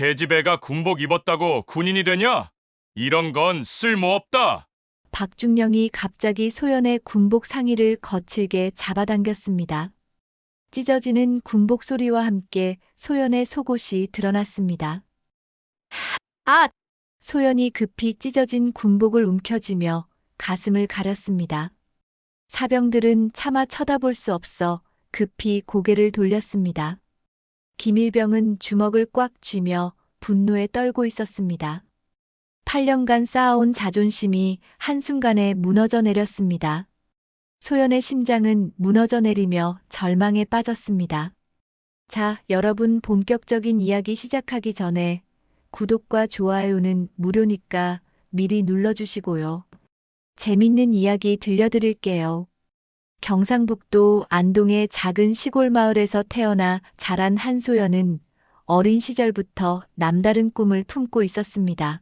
계집애가 군복 입었다고 군인이 되냐? 이런 건 쓸모없다. 박중령이 갑자기 소연의 군복 상의를 거칠게 잡아당겼습니다. 찢어지는 군복 소리와 함께 소연의 속옷이 드러났습니다. 아! 소연이 급히 찢어진 군복을 움켜쥐며 가슴을 가렸습니다. 사병들은 차마 쳐다볼 수 없어 급히 고개를 돌렸습니다. 김일병은 주먹을 꽉 쥐며 분노에 떨고 있었습니다. 8년간 쌓아온 자존심이 한순간에 무너져 내렸습니다. 소연의 심장은 무너져 내리며 절망에 빠졌습니다. 자, 여러분 본격적인 이야기 시작하기 전에 구독과 좋아요는 무료니까 미리 눌러주시고요. 재밌는 이야기 들려드릴게요. 경상북도 안동의 작은 시골 마을에서 태어나 자란 한소연은 어린 시절부터 남다른 꿈을 품고 있었습니다.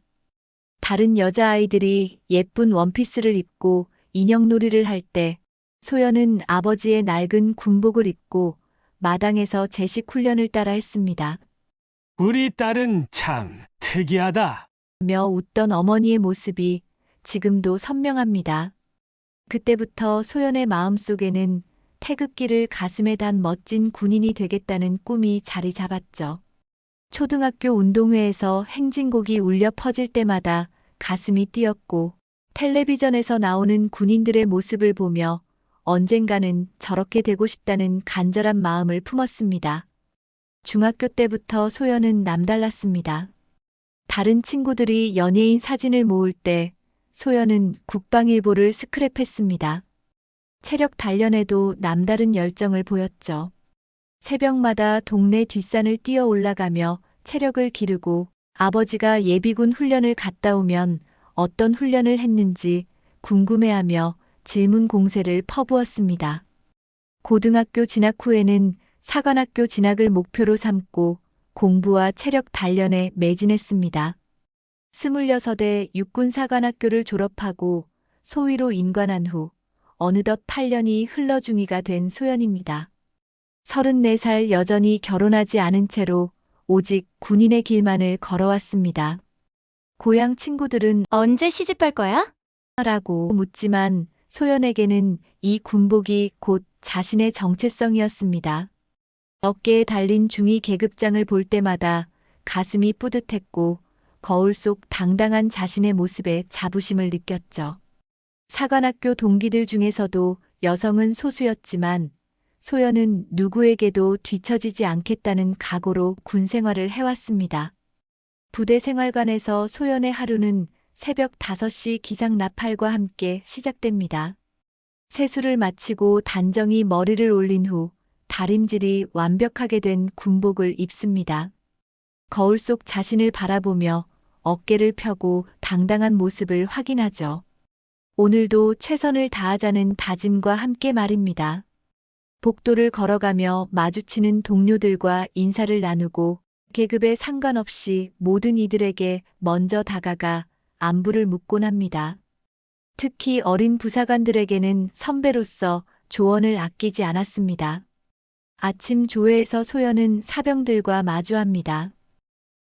다른 여자아이들이 예쁜 원피스를 입고 인형놀이를 할 때 소연은 아버지의 낡은 군복을 입고 마당에서 제식 훈련을 따라 했습니다. 우리 딸은 참 특이하다. 며 웃던 어머니의 모습이 지금도 선명합니다. 그때부터 소연의 마음속에는 태극기를 가슴에 단 멋진 군인이 되겠다는 꿈이 자리 잡았죠. 초등학교 운동회에서 행진곡이 울려 퍼질 때마다 가슴이 뛰었고 텔레비전에서 나오는 군인들의 모습을 보며 언젠가는 저렇게 되고 싶다는 간절한 마음을 품었습니다. 중학교 때부터 소연은 남달랐습니다. 다른 친구들이 연예인 사진을 모을 때 소연은 국방일보를 스크랩했습니다. 체력 단련에도 남다른 열정을 보였죠. 새벽마다 동네 뒷산을 뛰어 올라가며 체력을 기르고 아버지가 예비군 훈련을 갔다 오면 어떤 훈련을 했는지 궁금해하며 질문 공세를 퍼부었습니다. 고등학교 진학 후에는 사관학교 진학을 목표로 삼고 공부와 체력 단련에 매진했습니다. 26에 육군사관학교를 졸업하고 소위로 임관한 후 어느덧 8년이 흘러중이가 된 소연입니다. 34살 여전히 결혼하지 않은 채로 오직 군인의 길만을 걸어왔습니다. 고향 친구들은 언제 시집갈 거야? 라고 묻지만 소연에게는 이 군복이 곧 자신의 정체성이었습니다. 어깨에 달린 중위 계급장을 볼 때마다 가슴이 뿌듯했고 거울 속 당당한 자신의 모습에 자부심을 느꼈죠. 사관학교 동기들 중에서도 여성은 소수였지만 소연은 누구에게도 뒤처지지 않겠다는 각오로 군 생활을 해왔습니다. 부대 생활관에서 소연의 하루는 새벽 5시 기상 나팔과 함께 시작됩니다. 세수를 마치고 단정히 머리를 올린 후 다림질이 완벽하게 된 군복을 입습니다. 거울 속 자신을 바라보며 어깨를 펴고 당당한 모습을 확인하죠. 오늘도 최선을 다하자는 다짐과 함께 말입니다. 복도를 걸어가며 마주치는 동료들과 인사를 나누고 계급에 상관없이 모든 이들에게 먼저 다가가 안부를 묻곤 합니다. 특히 어린 부사관들에게는 선배로서 조언을 아끼지 않았습니다. 아침 조회에서 소연은 사병들과 마주합니다.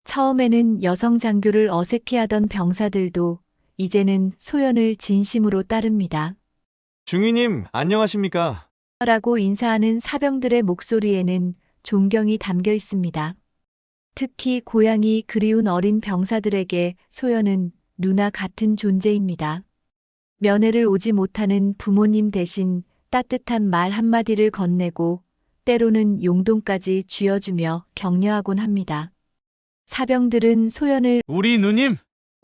처음에는 여성 장교를 어색해하던 병사들도 이제는 소연을 진심으로 따릅니다. 중위님, 안녕하십니까? 라고 인사하는 사병들의 목소리에는 존경이 담겨 있습니다. 특히 고향이 그리운 어린 병사들에게 소연은 누나 같은 존재입니다. 면회를 오지 못하는 부모님 대신 따뜻한 말 한마디를 건네고 때로는 용돈까지 쥐어주며 격려하곤 합니다. 사병들은 소연을 우리 누님,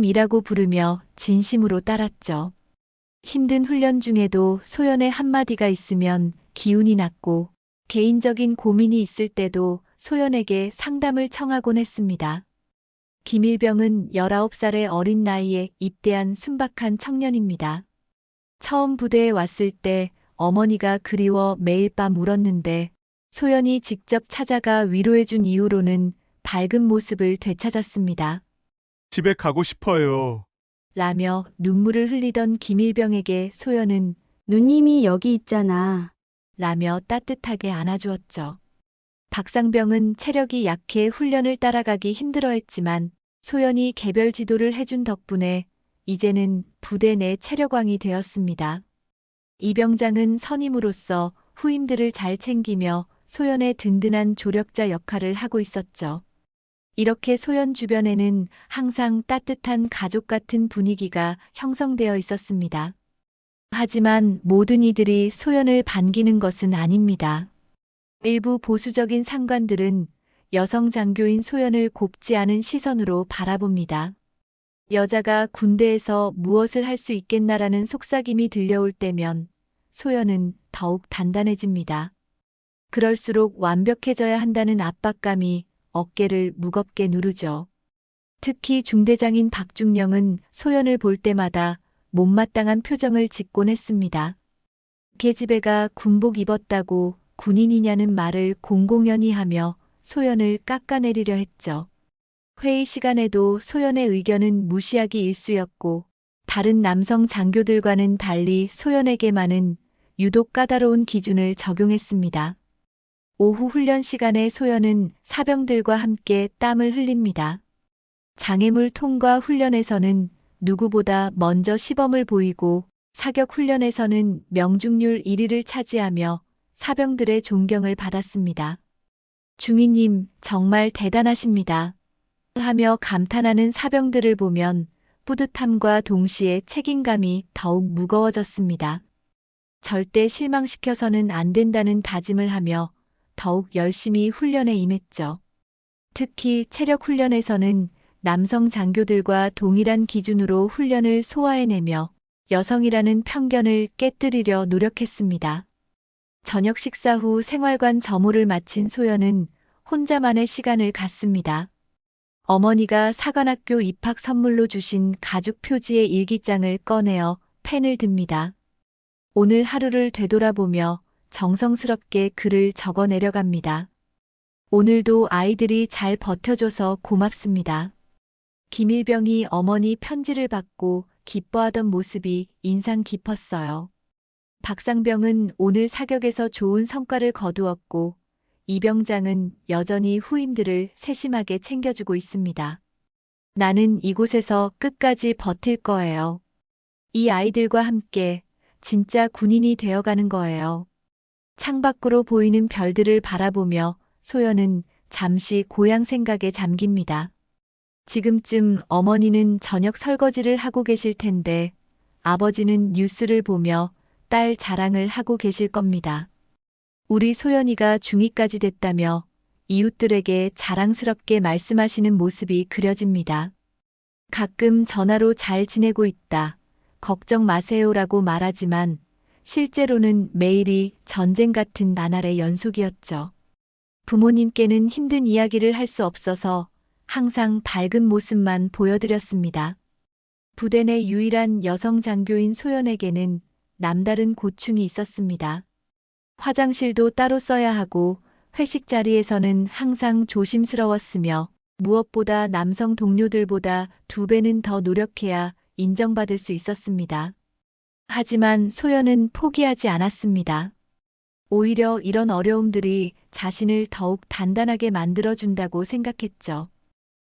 이라고 부르며 진심으로 따랐죠. 힘든 훈련 중에도 소연의 한마디가 있으면 기운이 났고 개인적인 고민이 있을 때도 소연에게 상담을 청하곤 했습니다. 김일병은 19살의 어린 나이에 입대한 순박한 청년입니다. 처음 부대에 왔을 때 어머니가 그리워 매일 밤 울었는데 소연이 직접 찾아가 위로해준 이후로는 밝은 모습을 되찾았습니다. 집에 가고 싶어요. 라며 눈물을 흘리던 김일병에게 소연은 누님이 여기 있잖아. 라며 따뜻하게 안아주었죠. 박상병은 체력이 약해 훈련을 따라가기 힘들어했지만 소연이 개별 지도를 해준 덕분에 이제는 부대 내 체력왕이 되었습니다. 이병장은 선임으로서 후임들을 잘 챙기며 소연의 든든한 조력자 역할을 하고 있었죠. 이렇게 소연 주변에는 항상 따뜻한 가족 같은 분위기가 형성되어 있었습니다. 하지만 모든 이들이 소연을 반기는 것은 아닙니다. 일부 보수적인 상관들은 여성 장교인 소연을 곱지 않은 시선으로 바라봅니다. 여자가 군대에서 무엇을 할 수 있겠나라는 속삭임이 들려올 때면 소연은 더욱 단단해집니다. 그럴수록 완벽해져야 한다는 압박감이 어깨를 무겁게 누르죠. 특히 중대장인 박중령은 소연을 볼 때마다 못마땅한 표정을 짓곤 했습니다. 계집애가 군복 입었다고 군인이냐는 말을 공공연히 하며 소연을 깎아내리려 했죠. 회의 시간에도 소연의 의견은 무시하기 일쑤였고 다른 남성 장교들과는 달리 소연에게만은 유독 까다로운 기준을 적용했습니다. 오후 훈련 시간에 소연은 사병들과 함께 땀을 흘립니다. 장애물 통과 훈련에서는 누구보다 먼저 시범을 보이고 사격 훈련에서는 명중률 1위를 차지하며 사병들의 존경을 받았습니다. 중위님, 정말 대단하십니다. 하며 감탄하는 사병들을 보면 뿌듯함과 동시에 책임감이 더욱 무거워졌습니다. 절대 실망시켜서는 안 된다는 다짐을 하며 더욱 열심히 훈련에 임했죠. 특히 체력 훈련에서는 남성 장교들과 동일한 기준으로 훈련을 소화해내며 여성이라는 편견을 깨뜨리려 노력했습니다. 저녁 식사 후 생활관 점호를 마친 소연은 혼자만의 시간을 갖습니다. 어머니가 사관학교 입학 선물로 주신 가죽 표지의 일기장을 꺼내어 펜을 듭니다. 오늘 하루를 되돌아보며 정성스럽게 글을 적어 내려갑니다. 오늘도 아이들이 잘 버텨줘서 고맙습니다. 김일병이 어머니 편지를 받고 기뻐하던 모습이 인상 깊었어요. 박상병은 오늘 사격에서 좋은 성과를 거두었고 이병장은 여전히 후임들을 세심하게 챙겨주고 있습니다. 나는 이곳에서 끝까지 버틸 거예요. 이 아이들과 함께 진짜 군인이 되어가는 거예요. 창밖으로 보이는 별들을 바라보며 소연은 잠시 고향 생각에 잠깁니다. 지금쯤 어머니는 저녁 설거지를 하고 계실 텐데 아버지는 뉴스를 보며 딸 자랑을 하고 계실 겁니다. 우리 소연이가 중2까지 됐다며 이웃들에게 자랑스럽게 말씀하시는 모습이 그려집니다. 가끔 전화로 잘 지내고 있다. 걱정 마세요라고 말하지만 실제로는 매일이 전쟁 같은 나날의 연속이었죠. 부모님께는 힘든 이야기를 할 수 없어서 항상 밝은 모습만 보여드렸습니다. 부대 내 유일한 여성 장교인 소연에게는 남다른 고충이 있었습니다. 화장실도 따로 써야 하고 회식 자리에서는 항상 조심스러웠으며 무엇보다 남성 동료들보다 2배는 더 노력해야 인정받을 수 있었습니다. 하지만 소연은 포기하지 않았습니다. 오히려 이런 어려움들이 자신을 더욱 단단하게 만들어준다고 생각했죠.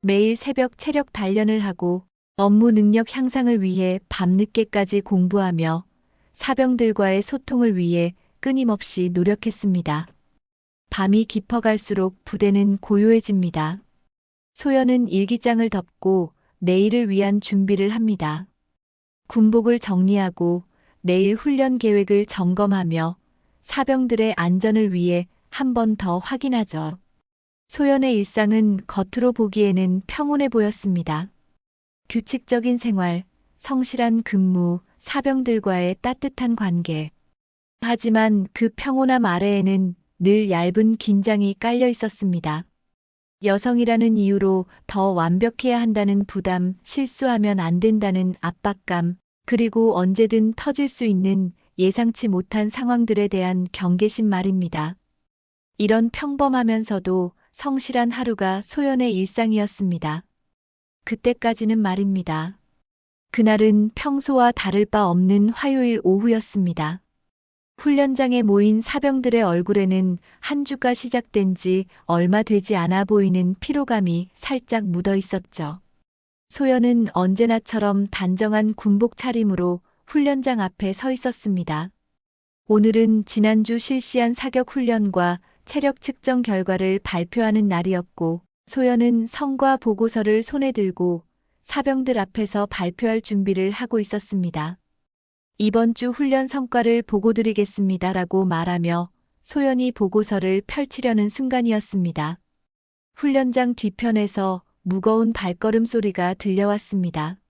매일 새벽 체력 단련을 하고 업무 능력 향상을 위해 밤늦게까지 공부하며 사병들과의 소통을 위해 끊임없이 노력했습니다. 밤이 깊어갈수록 부대는 고요해집니다. 소연은 일기장을 덮고 내일을 위한 준비를 합니다. 군복을 정리하고 내일 훈련 계획을 점검하며 사병들의 안전을 위해 한 번 더 확인하죠. 소연의 일상은 겉으로 보기에는 평온해 보였습니다. 규칙적인 생활, 성실한 근무, 사병들과의 따뜻한 관계. 하지만 그 평온함 아래에는 늘 얇은 긴장이 깔려 있었습니다. 여성이라는 이유로 더 완벽해야 한다는 부담, 실수하면 안 된다는 압박감, 그리고 언제든 터질 수 있는 예상치 못한 상황들에 대한 경계심 말입니다. 이런 평범하면서도 성실한 하루가 소연의 일상이었습니다. 그때까지는 말입니다. 그날은 평소와 다를 바 없는 화요일 오후였습니다. 훈련장에 모인 사병들의 얼굴에는 한 주가 시작된 지 얼마 되지 않아 보이는 피로감이 살짝 묻어 있었죠. 소연은 언제나처럼 단정한 군복 차림으로 훈련장 앞에 서 있었습니다. 오늘은 지난주 실시한 사격 훈련과 체력 측정 결과를 발표하는 날이었고, 소연은 성과 보고서를 손에 들고 사병들 앞에서 발표할 준비를 하고 있었습니다. 이번 주 훈련 성과를 보고 드리겠습니다라고 말하며 소연이 보고서를 펼치려는 순간이었습니다. 훈련장 뒤편에서 무거운 발걸음 소리가 들려왔습니다.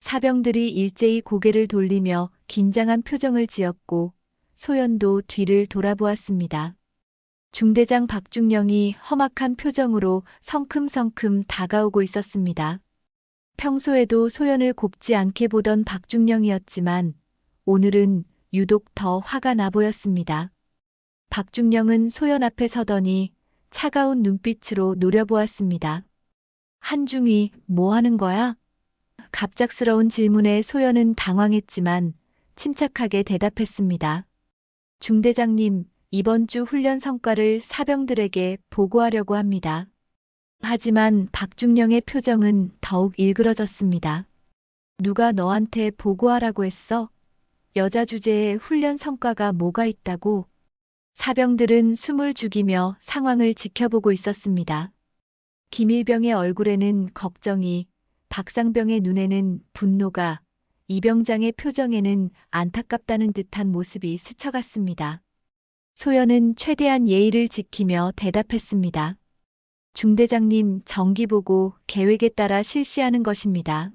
사병들이 일제히 고개를 돌리며 긴장한 표정을 지었고 소연도 뒤를 돌아보았습니다. 중대장 박중령이 험악한 표정으로 성큼성큼 다가오고 있었습니다. 평소에도 소연을 곱지 않게 보던 박중령이었지만 오늘은 유독 더 화가 나 보였습니다. 박중령은 소연 앞에 서더니 차가운 눈빛으로 노려보았습니다. 한중이 뭐 하는 거야? 갑작스러운 질문에 소연은 당황했지만 침착하게 대답했습니다. 중대장님, 이번 주 훈련 성과를 사병들에게 보고하려고 합니다. 하지만 박중령의 표정은 더욱 일그러졌습니다. 누가 너한테 보고하라고 했어? 여자 주제에 훈련 성과가 뭐가 있다고? 사병들은 숨을 죽이며 상황을 지켜보고 있었습니다. 김일병의 얼굴에는 걱정이, 박상병의 눈에는 분노가, 이병장의 표정에는 안타깝다는 듯한 모습이 스쳐갔습니다. 소연은 최대한 예의를 지키며 대답했습니다. 중대장님, 정기보고 계획에 따라 실시하는 것입니다.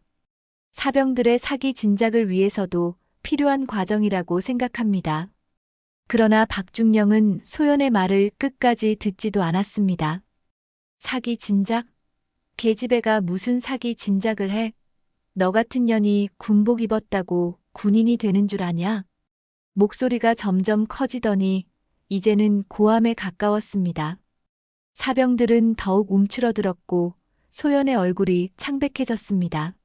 사병들의 사기 진작을 위해서도 필요한 과정이라고 생각합니다. 그러나 박중령은 소연의 말을 끝까지 듣지도 않았습니다. 사기 진작? 계집애가 무슨 사기 진작을 해? 너 같은 년이 군복 입었다고 군인이 되는 줄 아냐? 목소리가 점점 커지더니 이제는 고함에 가까웠습니다. 사병들은 더욱 움츠러들었고 소연의 얼굴이 창백해졌습니다.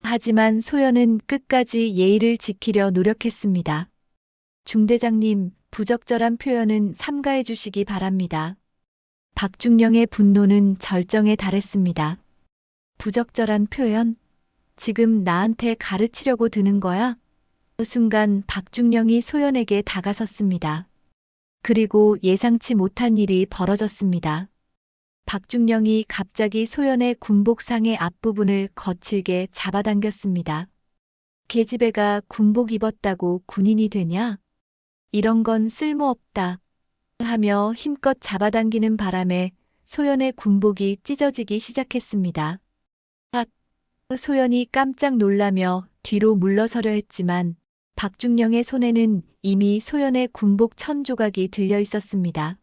하지만 소연은 끝까지 예의를 지키려 노력했습니다. 중대장님, 부적절한 표현은 삼가해 주시기 바랍니다. 박중령의 분노는 절정에 달했습니다. 부적절한 표현? 지금 나한테 가르치려고 드는 거야? 그 순간 박중령이 소연에게 다가섰습니다. 그리고 예상치 못한 일이 벌어졌습니다. 박중령이 갑자기 소연의 군복상의 앞부분을 거칠게 잡아당겼습니다. 계집애가 군복 입었다고 군인이 되냐? 이런 건 쓸모없다. 하며 힘껏 잡아당기는 바람에 소연의 군복이 찢어지기 시작했습니다. 소연이 깜짝 놀라며 뒤로 물러서려 했지만 박중령의 손에는 이미 소연의 군복 1000조각이 들려 있었습니다.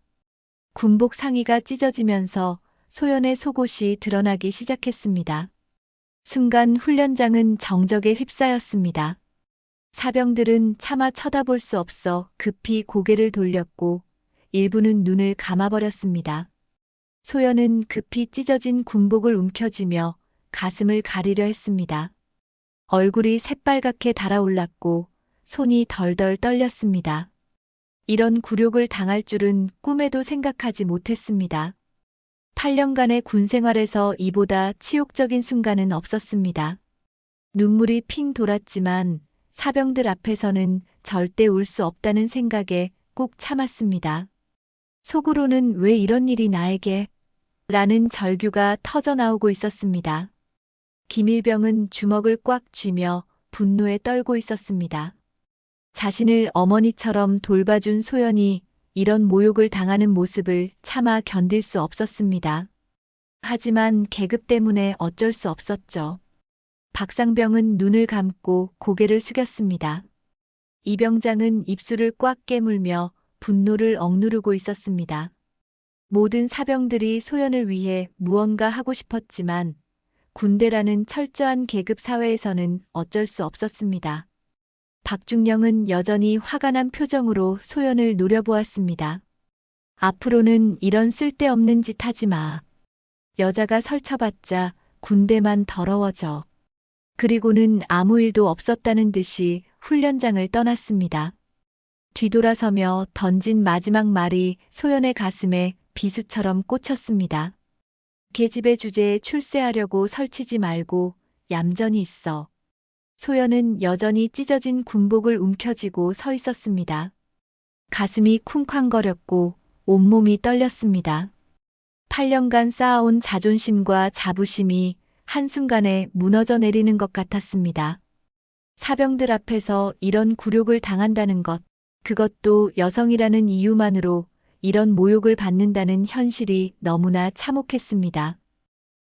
군복 상의가 찢어지면서 소연의 속옷이 드러나기 시작했습니다. 순간 훈련장은 정적에 휩싸였습니다. 사병들은 차마 쳐다볼 수 없어 급히 고개를 돌렸고 일부는 눈을 감아버렸습니다. 소연은 급히 찢어진 군복을 움켜쥐며 가슴을 가리려 했습니다. 얼굴이 새빨갛게 달아올랐고 손이 덜덜 떨렸습니다. 이런 굴욕을 당할 줄은 꿈에도 생각하지 못했습니다. 8년간의 군 생활에서 이보다 치욕적인 순간은 없었습니다. 눈물이 핑 돌았지만 사병들 앞에서는 절대 울 수 없다는 생각에 꾹 참았습니다. 속으로는 왜 이런 일이 나에게? 라는 절규가 터져나오고 있었습니다. 김일병은 주먹을 꽉 쥐며 분노에 떨고 있었습니다. 자신을 어머니처럼 돌봐준 소연이 이런 모욕을 당하는 모습을 차마 견딜 수 없었습니다. 하지만 계급 때문에 어쩔 수 없었죠. 박상병은 눈을 감고 고개를 숙였습니다. 이병장은 입술을 꽉 깨물며 분노를 억누르고 있었습니다. 모든 사병들이 소연을 위해 무언가 하고 싶었지만 군대라는 철저한 계급 사회에서는 어쩔 수 없었습니다. 박중령은 여전히 화가 난 표정으로 소연을 노려보았습니다. 앞으로는 이런 쓸데없는 짓 하지 마. 여자가 설쳐봤자 군대만 더러워져. 그리고는 아무 일도 없었다는 듯이 훈련장을 떠났습니다. 뒤돌아서며 던진 마지막 말이 소연의 가슴에 비수처럼 꽂혔습니다. 계집의 주제에 출세하려고 설치지 말고 얌전히 있어. 소연은 여전히 찢어진 군복을 움켜쥐고 서 있었습니다. 가슴이 쿵쾅거렸고 온몸이 떨렸습니다. 8년간 쌓아온 자존심과 자부심이 한순간에 무너져 내리는 것 같았습니다. 사병들 앞에서 이런 굴욕을 당한다는 것, 그것도 여성이라는 이유만으로 이런 모욕을 받는다는 현실이 너무나 참혹했습니다.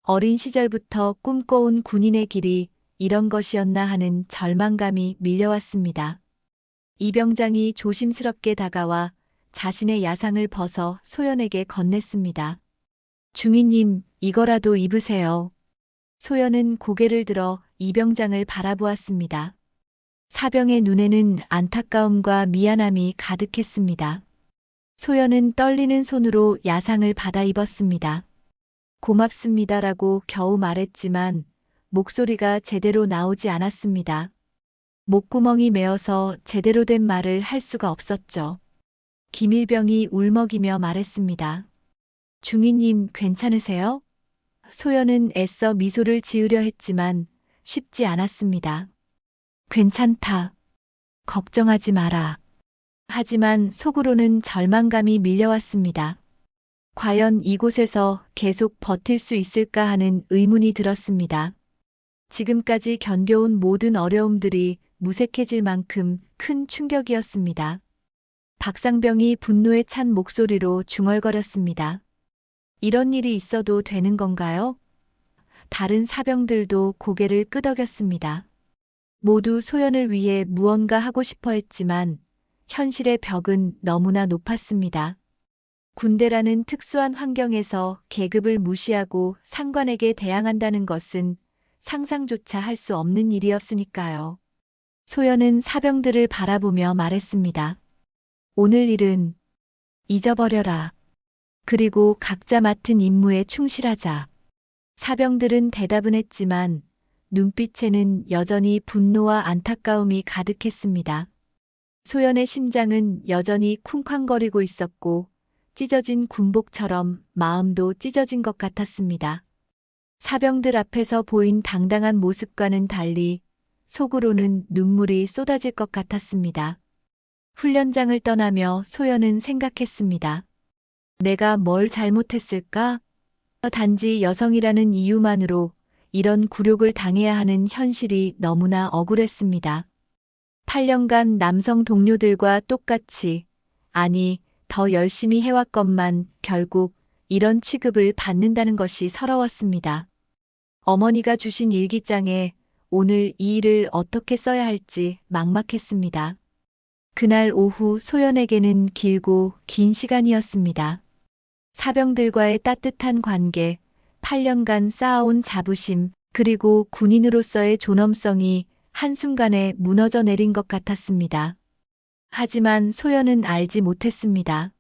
어린 시절부터 꿈꿔온 군인의 길이 이런 것이었나 하는 절망감이 밀려왔습니다. 이병장이 조심스럽게 다가와 자신의 야상을 벗어 소연에게 건넸습니다. 중위님, 이거라도 입으세요. 소연은 고개를 들어 이병장을 바라보았습니다. 사병의 눈에는 안타까움과 미안함이 가득했습니다. 소연은 떨리는 손으로 야상을 받아 입었습니다. 고맙습니다라고 겨우 말했지만 목소리가 제대로 나오지 않았습니다. 목구멍이 메어서 제대로 된 말을 할 수가 없었죠. 김일병이 울먹이며 말했습니다. 중위님 괜찮으세요? 소연은 애써 미소를 지으려 했지만 쉽지 않았습니다. 괜찮다. 걱정하지 마라. 하지만 속으로는 절망감이 밀려왔습니다. 과연 이곳에서 계속 버틸 수 있을까 하는 의문이 들었습니다. 지금까지 견뎌온 모든 어려움들이 무색해질 만큼 큰 충격이었습니다. 박상병이 분노에 찬 목소리로 중얼거렸습니다. 이런 일이 있어도 되는 건가요? 다른 사병들도 고개를 끄덕였습니다. 모두 소연을 위해 무언가 하고 싶어 했지만 현실의 벽은 너무나 높았습니다. 군대라는 특수한 환경에서 계급을 무시하고 상관에게 대항한다는 것은 상상조차 할 수 없는 일이었으니까요. 소연은 사병들을 바라보며 말했습니다. 오늘 일은 잊어버려라. 그리고 각자 맡은 임무에 충실하자. 사병들은 대답은 했지만 눈빛에는 여전히 분노와 안타까움이 가득했습니다. 소연의 심장은 여전히 쿵쾅거리고 있었고 찢어진 군복처럼 마음도 찢어진 것 같았습니다. 사병들 앞에서 보인 당당한 모습과는 달리 속으로는 눈물이 쏟아질 것 같았습니다. 훈련장을 떠나며 소연은 생각했습니다. 내가 뭘 잘못했을까? 단지 여성이라는 이유만으로 이런 굴욕을 당해야 하는 현실이 너무나 억울했습니다. 8년간 남성 동료들과 똑같이, 아니, 더 열심히 해왔건만 결국 이런 취급을 받는다는 것이 서러웠습니다. 어머니가 주신 일기장에 오늘 이 일을 어떻게 써야 할지 막막했습니다. 그날 오후 소연에게는 길고 긴 시간이었습니다. 사병들과의 따뜻한 관계, 8년간 쌓아온 자부심, 그리고 군인으로서의 존엄성이 한순간에 무너져 내린 것 같았습니다. 하지만 소연은 알지 못했습니다.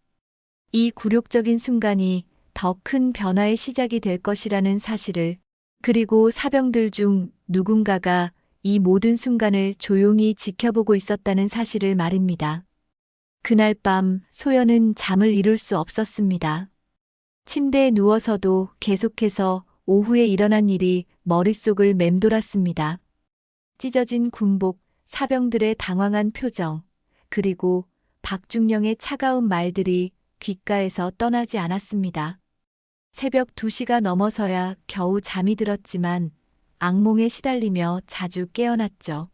이 굴욕적인 순간이 더 큰 변화의 시작이 될 것이라는 사실을, 그리고 사병들 중 누군가가 이 모든 순간을 조용히 지켜보고 있었다는 사실을 말입니다. 그날 밤 소연은 잠을 이룰 수 없었습니다. 침대에 누워서도 계속해서 오후에 일어난 일이 머릿속을 맴돌았습니다. 찢어진 군복, 사병들의 당황한 표정, 그리고 박중령의 차가운 말들이 귓가에서 떠나지 않았습니다. 새벽 2시가 넘어서야 겨우 잠이 들었지만 악몽에 시달리며 자주 깨어났죠.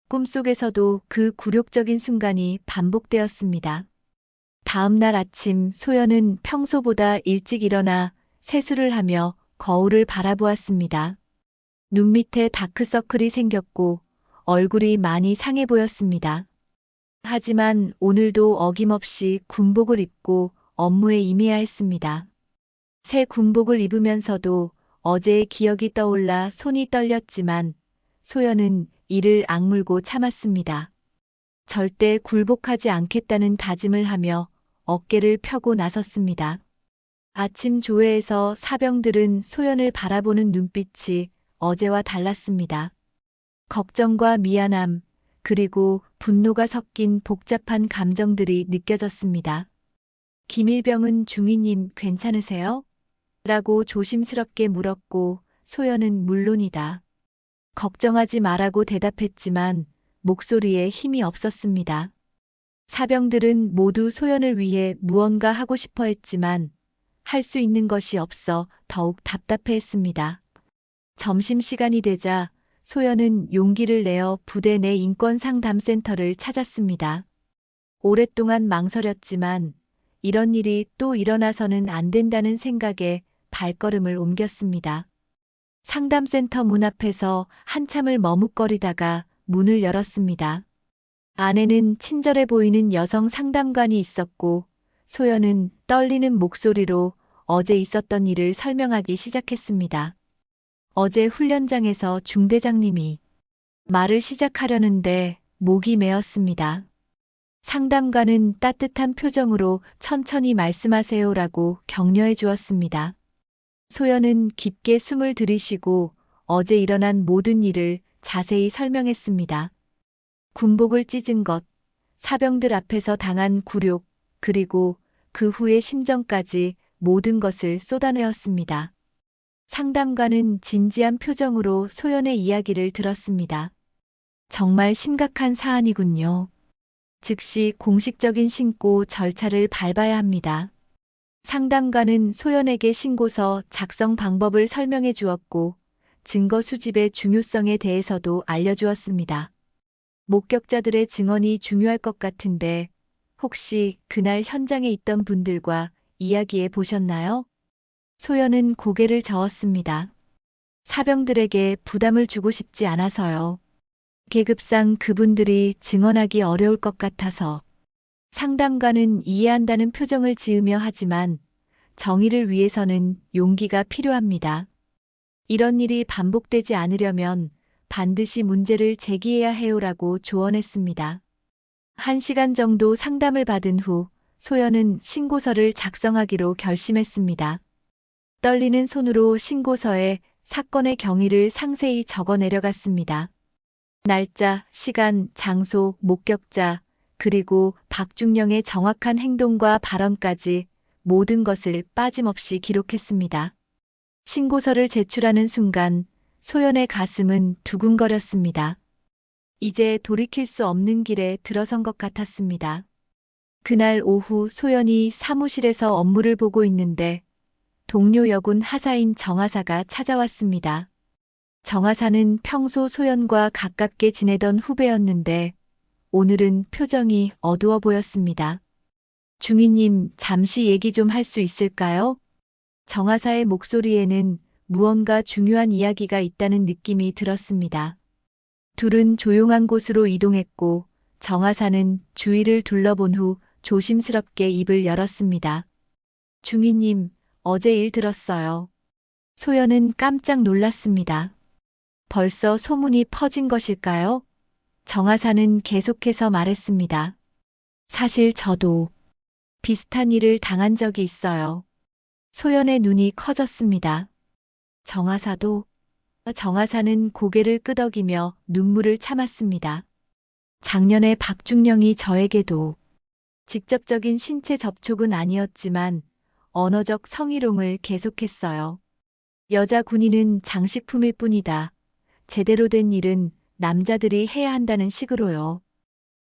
꿈속에서도 그 굴욕적인 순간이 반복되었습니다. 다음 날 아침 소연은 평소보다 일찍 일어나 세수를 하며 거울을 바라보았습니다. 눈 밑에 다크서클이 생겼고 얼굴이 많이 상해 보였습니다. 하지만 오늘도 어김없이 군복을 입고 업무에 임해야 했습니다. 새 군복을 입으면서도 어제의 기억이 떠올라 손이 떨렸지만 소연은 이를 악물고 참았습니다. 절대 굴복하지 않겠다는 다짐을 하며 어깨를 펴고 나섰습니다. 아침 조회에서 사병들은 소연을 바라보는 눈빛이 어제와 달랐습니다. 걱정과 미안함, 그리고 분노가 섞인 복잡한 감정들이 느껴졌습니다. 김일병은 중위님 괜찮으세요? 라고 조심스럽게 물었고 소연은 물론이다. 걱정하지 마라고 대답했지만 목소리에 힘이 없었습니다. 사병들은 모두 소연을 위해 무언가 하고 싶어 했지만 할 수 있는 것이 없어 더욱 답답해했습니다. 점심시간이 되자 소연은 용기를 내어 부대 내 인권상담센터를 찾았습니다. 오랫동안 망설였지만 이런 일이 또 일어나서는 안 된다는 생각에 발걸음을 옮겼습니다. 상담센터 문 앞에서 한참을 머뭇거리다가 문을 열었습니다. 안에는 친절해 보이는 여성 상담관이 있었고 소연은 떨리는 목소리로 어제 있었던 일을 설명하기 시작했습니다. 어제 훈련장에서 중대장님이 말을 시작하려는데 목이 메었습니다. 상담관은 따뜻한 표정으로 천천히 말씀하세요라고 격려해 주었습니다. 소연은 깊게 숨을 들이쉬고 어제 일어난 모든 일을 자세히 설명했습니다. 군복을 찢은 것, 사병들 앞에서 당한 굴욕, 그리고 그 후의 심정까지 모든 것을 쏟아내었습니다. 상담관은 진지한 표정으로 소연의 이야기를 들었습니다. 정말 심각한 사안이군요. 즉시 공식적인 신고 절차를 밟아야 합니다. 상담관은 소연에게 신고서 작성 방법을 설명해 주었고 증거 수집의 중요성에 대해서도 알려주었습니다. 목격자들의 증언이 중요할 것 같은데 혹시 그날 현장에 있던 분들과 이야기해 보셨나요? 소연은 고개를 저었습니다. 사병들에게 부담을 주고 싶지 않아서요. 계급상 그분들이 증언하기 어려울 것 같아서. 상담관은 이해한다는 표정을 지으며 하지만 정의를 위해서는 용기가 필요합니다. 이런 일이 반복되지 않으려면 반드시 문제를 제기해야 해요라고 조언했습니다. 1시간 정도 상담을 받은 후 소연은 신고서를 작성하기로 결심했습니다. 떨리는 손으로 신고서에 사건의 경위를 상세히 적어 내려갔습니다. 날짜, 시간, 장소, 목격자, 그리고 박중령의 정확한 행동과 발언까지 모든 것을 빠짐없이 기록했습니다. 신고서를 제출하는 순간 소연의 가슴은 두근거렸습니다. 이제 돌이킬 수 없는 길에 들어선 것 같았습니다. 그날 오후 소연이 사무실에서 업무를 보고 있는데 동료 여군 하사인 정하사가 찾아왔습니다. 정하사는 평소 소연과 가깝게 지내던 후배였는데 오늘은 표정이 어두워 보였습니다. 중위님, 잠시 얘기 좀 할 수 있을까요? 정하사의 목소리에는 무언가 중요한 이야기가 있다는 느낌이 들었습니다. 둘은 조용한 곳으로 이동했고 정하사는 주위를 둘러본 후 조심스럽게 입을 열었습니다. 중위님, 어제 일 들었어요. 소연은 깜짝 놀랐습니다. 벌써 소문이 퍼진 것일까요? 정하사는 계속해서 말했습니다. 사실 저도 비슷한 일을 당한 적이 있어요. 소연의 눈이 커졌습니다. 정하사는 고개를 끄덕이며 눈물을 참았습니다. 작년에 박중령이 저에게도 직접적인 신체 접촉은 아니었지만 언어적 성희롱을 계속했어요. 여자 군인은 장식품일 뿐이다. 제대로 된 일은 남자들이 해야 한다는 식으로요.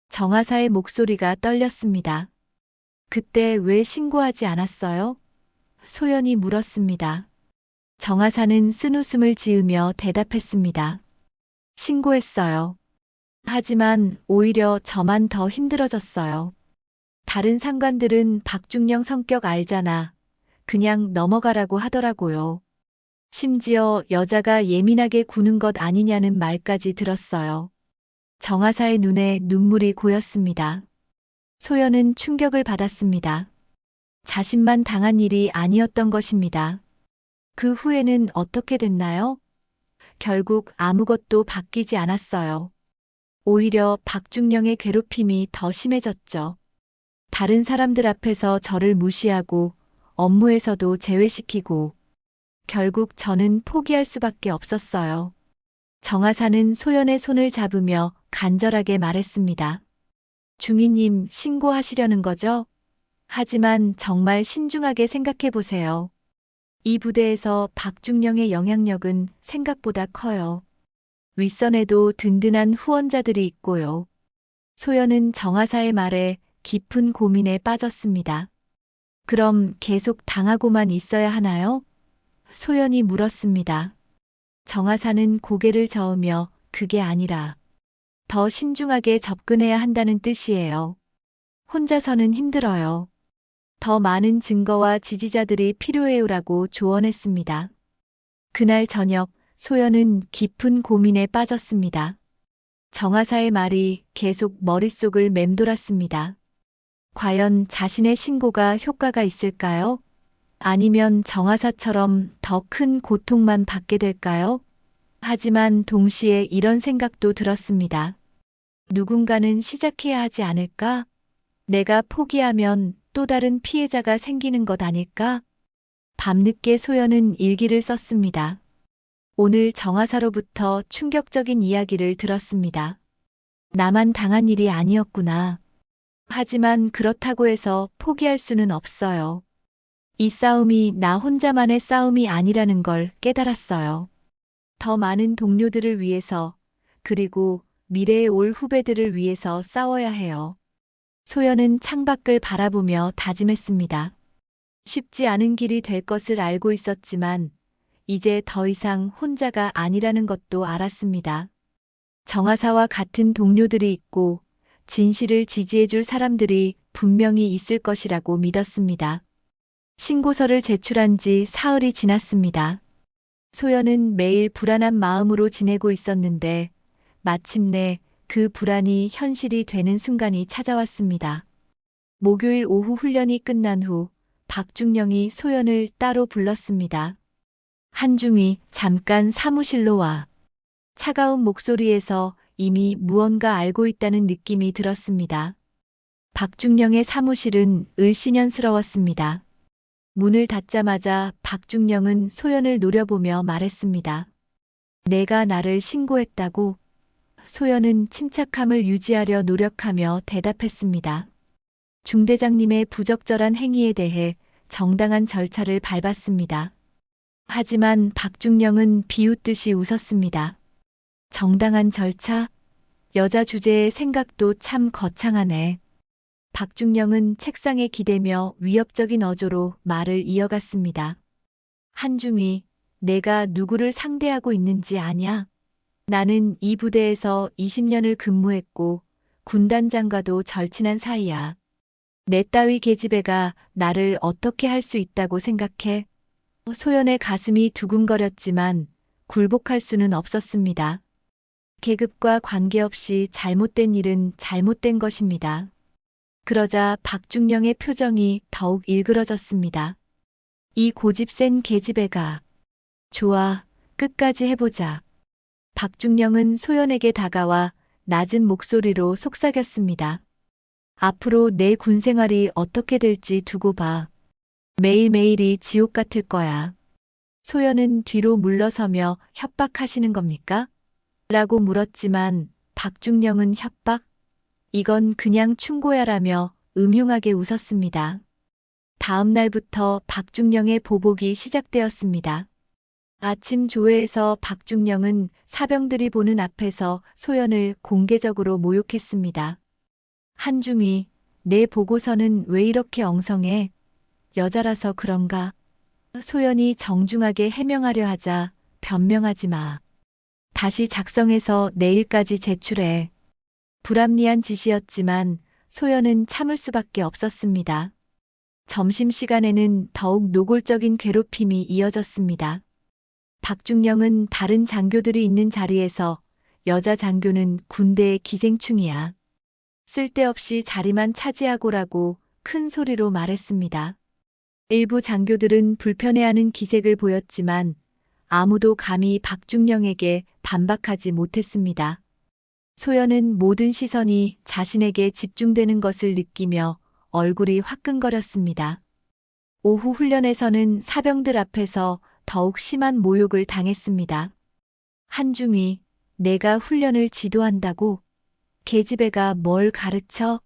정하사의 목소리가 떨렸습니다. 그때 왜 신고하지 않았어요? 소연이 물었습니다. 정하사는 쓴웃음을 지으며 대답했습니다. 신고했어요. 하지만 오히려 저만 더 힘들어졌어요. 다른 상관들은 박중령 성격 알잖아. 그냥 넘어가라고 하더라고요. 심지어 여자가 예민하게 구는 것 아니냐는 말까지 들었어요. 정하사의 눈에 눈물이 고였습니다. 소연은 충격을 받았습니다. 자신만 당한 일이 아니었던 것입니다. 그 후에는 어떻게 됐나요? 결국 아무것도 바뀌지 않았어요. 오히려 박중령의 괴롭힘이 더 심해졌죠. 다른 사람들 앞에서 저를 무시하고 업무에서도 제외시키고 결국 저는 포기할 수밖에 없었어요. 정하사는 소연의 손을 잡으며 간절하게 말했습니다. 중위님, 신고하시려는 거죠? 하지만 정말 신중하게 생각해 보세요. 이 부대에서 박중령의 영향력은 생각보다 커요. 윗선에도 든든한 후원자들이 있고요. 소연은 정하사의 말에 깊은 고민에 빠졌습니다. 그럼 계속 당하고만 있어야 하나요? 소연이 물었습니다. 정하사는 고개를 저으며 그게 아니라 더 신중하게 접근해야 한다는 뜻이에요. 혼자서는 힘들어요. 더 많은 증거와 지지자들이 필요해요라고 조언했습니다. 그날 저녁 소연은 깊은 고민에 빠졌습니다. 정하사의 말이 계속 머릿속을 맴돌았습니다. 과연 자신의 신고가 효과가 있을까요? 아니면 정하사처럼 더 큰 고통만 받게 될까요? 하지만 동시에 이런 생각도 들었습니다. 누군가는 시작해야 하지 않을까? 내가 포기하면 또 다른 피해자가 생기는 것 아닐까? 밤늦게 소연은 일기를 썼습니다. 오늘 정하사로부터 충격적인 이야기를 들었습니다. 나만 당한 일이 아니었구나. 하지만 그렇다고 해서 포기할 수는 없어요. 이 싸움이 나 혼자만의 싸움이 아니라는 걸 깨달았어요. 더 많은 동료들을 위해서, 그리고 미래에 올 후배들을 위해서 싸워야 해요. 소연은 창밖을 바라보며 다짐했습니다. 쉽지 않은 길이 될 것을 알고 있었지만, 이제 더 이상 혼자가 아니라는 것도 알았습니다. 정하사와 같은 동료들이 있고, 진실을 지지해줄 사람들이 분명히 있을 것이라고 믿었습니다. 신고서를 제출한 지 사흘이 지났습니다. 소연은 매일 불안한 마음으로 지내고 있었는데 마침내 그 불안이 현실이 되는 순간이 찾아왔습니다. 목요일 오후 훈련이 끝난 후 박중령이 소연을 따로 불렀습니다. 한중이 잠깐 사무실로 와. 차가운 목소리에서 이미 무언가 알고 있다는 느낌이 들었습니다. 박중령의 사무실은 을씨년스러웠습니다. 문을 닫자마자 박중령은 소연을 노려보며 말했습니다. 내가 나를 신고했다고? 소연은 침착함을 유지하려 노력하며 대답했습니다. 중대장님의 부적절한 행위에 대해 정당한 절차를 밟았습니다. 하지만 박중령은 비웃듯이 웃었습니다. 정당한 절차? 여자 주제의 생각도 참 거창하네. 박중령은 책상에 기대며 위협적인 어조로 말을 이어갔습니다. 한중이, 내가 누구를 상대하고 있는지 아냐? 나는 이 부대에서 20년을 근무했고 군단장과도 절친한 사이야. 내 따위 계집애가 나를 어떻게 할 수 있다고 생각해? 소연의 가슴이 두근거렸지만 굴복할 수는 없었습니다. 계급과 관계없이 잘못된 일은 잘못된 것입니다. 그러자 박중령의 표정이 더욱 일그러졌습니다. 이 고집 센 계집애가. 좋아, 끝까지 해보자. 박중령은 소연에게 다가와 낮은 목소리로 속삭였습니다. 앞으로 내 군생활이 어떻게 될지 두고 봐. 매일매일이 지옥 같을 거야. 소연은 뒤로 물러서며 협박하시는 겁니까? 라고 물었지만 박중령은 협박? 이건 그냥 충고야라며 음흉하게 웃었습니다. 다음 날부터 박중령의 보복이 시작되었습니다. 아침 조회에서 박중령은 사병들이 보는 앞에서 소연을 공개적으로 모욕했습니다. 한중이, 내 보고서는 왜 이렇게 엉성해? 여자라서 그런가? 소연이 정중하게 해명하려 하자 변명하지 마. 다시 작성해서 내일까지 제출해. 불합리한 지시였지만 소연은 참을 수밖에 없었습니다. 점심시간에는 더욱 노골적인 괴롭힘이 이어졌습니다. 박중령은 다른 장교들이 있는 자리에서 여자 장교는 군대의 기생충이야. 쓸데없이 자리만 차지하고라고 큰 소리로 말했습니다. 일부 장교들은 불편해하는 기색을 보였지만 아무도 감히 박중령에게 반박하지 못했습니다. 소연은 모든 시선이 자신에게 집중되는 것을 느끼며 얼굴이 화끈거렸습니다. 오후 훈련에서는 사병들 앞에서 더욱 심한 모욕을 당했습니다. 한중이, 내가 훈련을 지도한다고? 계집애가 뭘 가르쳐?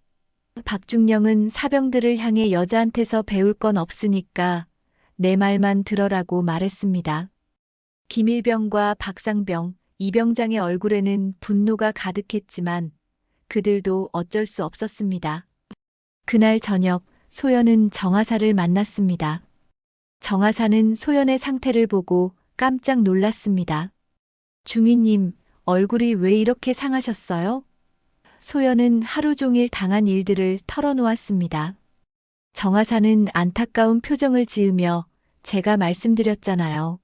박중령은 사병들을 향해 여자한테서 배울 건 없으니까 내 말만 들어라고 말했습니다. 김일병과 박상병, 이병장의 얼굴에는 분노가 가득했지만 그들도 어쩔 수 없었습니다. 그날 저녁 소연은 정하사를 만났습니다. 정하사는 소연의 상태를 보고 깜짝 놀랐습니다. 중위님, 얼굴이 왜 이렇게 상하셨어요? 소연은 하루 종일 당한 일들을 털어놓았습니다. 정하사는 안타까운 표정을 지으며 제가 말씀드렸잖아요.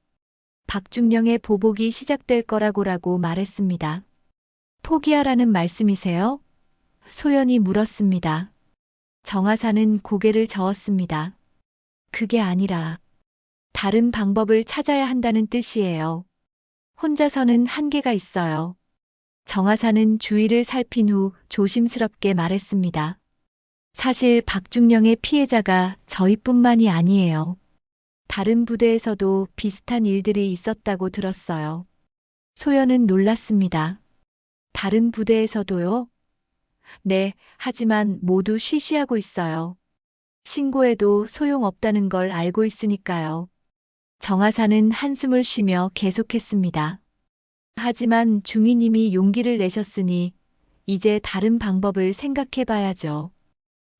박중령의 보복이 시작될 거라고 말했습니다. 포기하라는 말씀이세요? 소연이 물었습니다. 정하사는 고개를 저었습니다. 그게 아니라 다른 방법을 찾아야 한다는 뜻이에요. 혼자서는 한계가 있어요. 정하사는 주위를 살핀 후 조심스럽게 말했습니다. 사실 박중령의 피해자가 저희뿐만이 아니에요. 다른 부대에서도 비슷한 일들이 있었다고 들었어요. 소연은 놀랐습니다. 다른 부대에서도요? 네, 하지만 모두 쉬쉬하고 있어요. 신고해도 소용없다는 걸 알고 있으니까요. 정하사는 한숨을 쉬며 계속했습니다. 하지만 중위님이 용기를 내셨으니 이제 다른 방법을 생각해 봐야죠.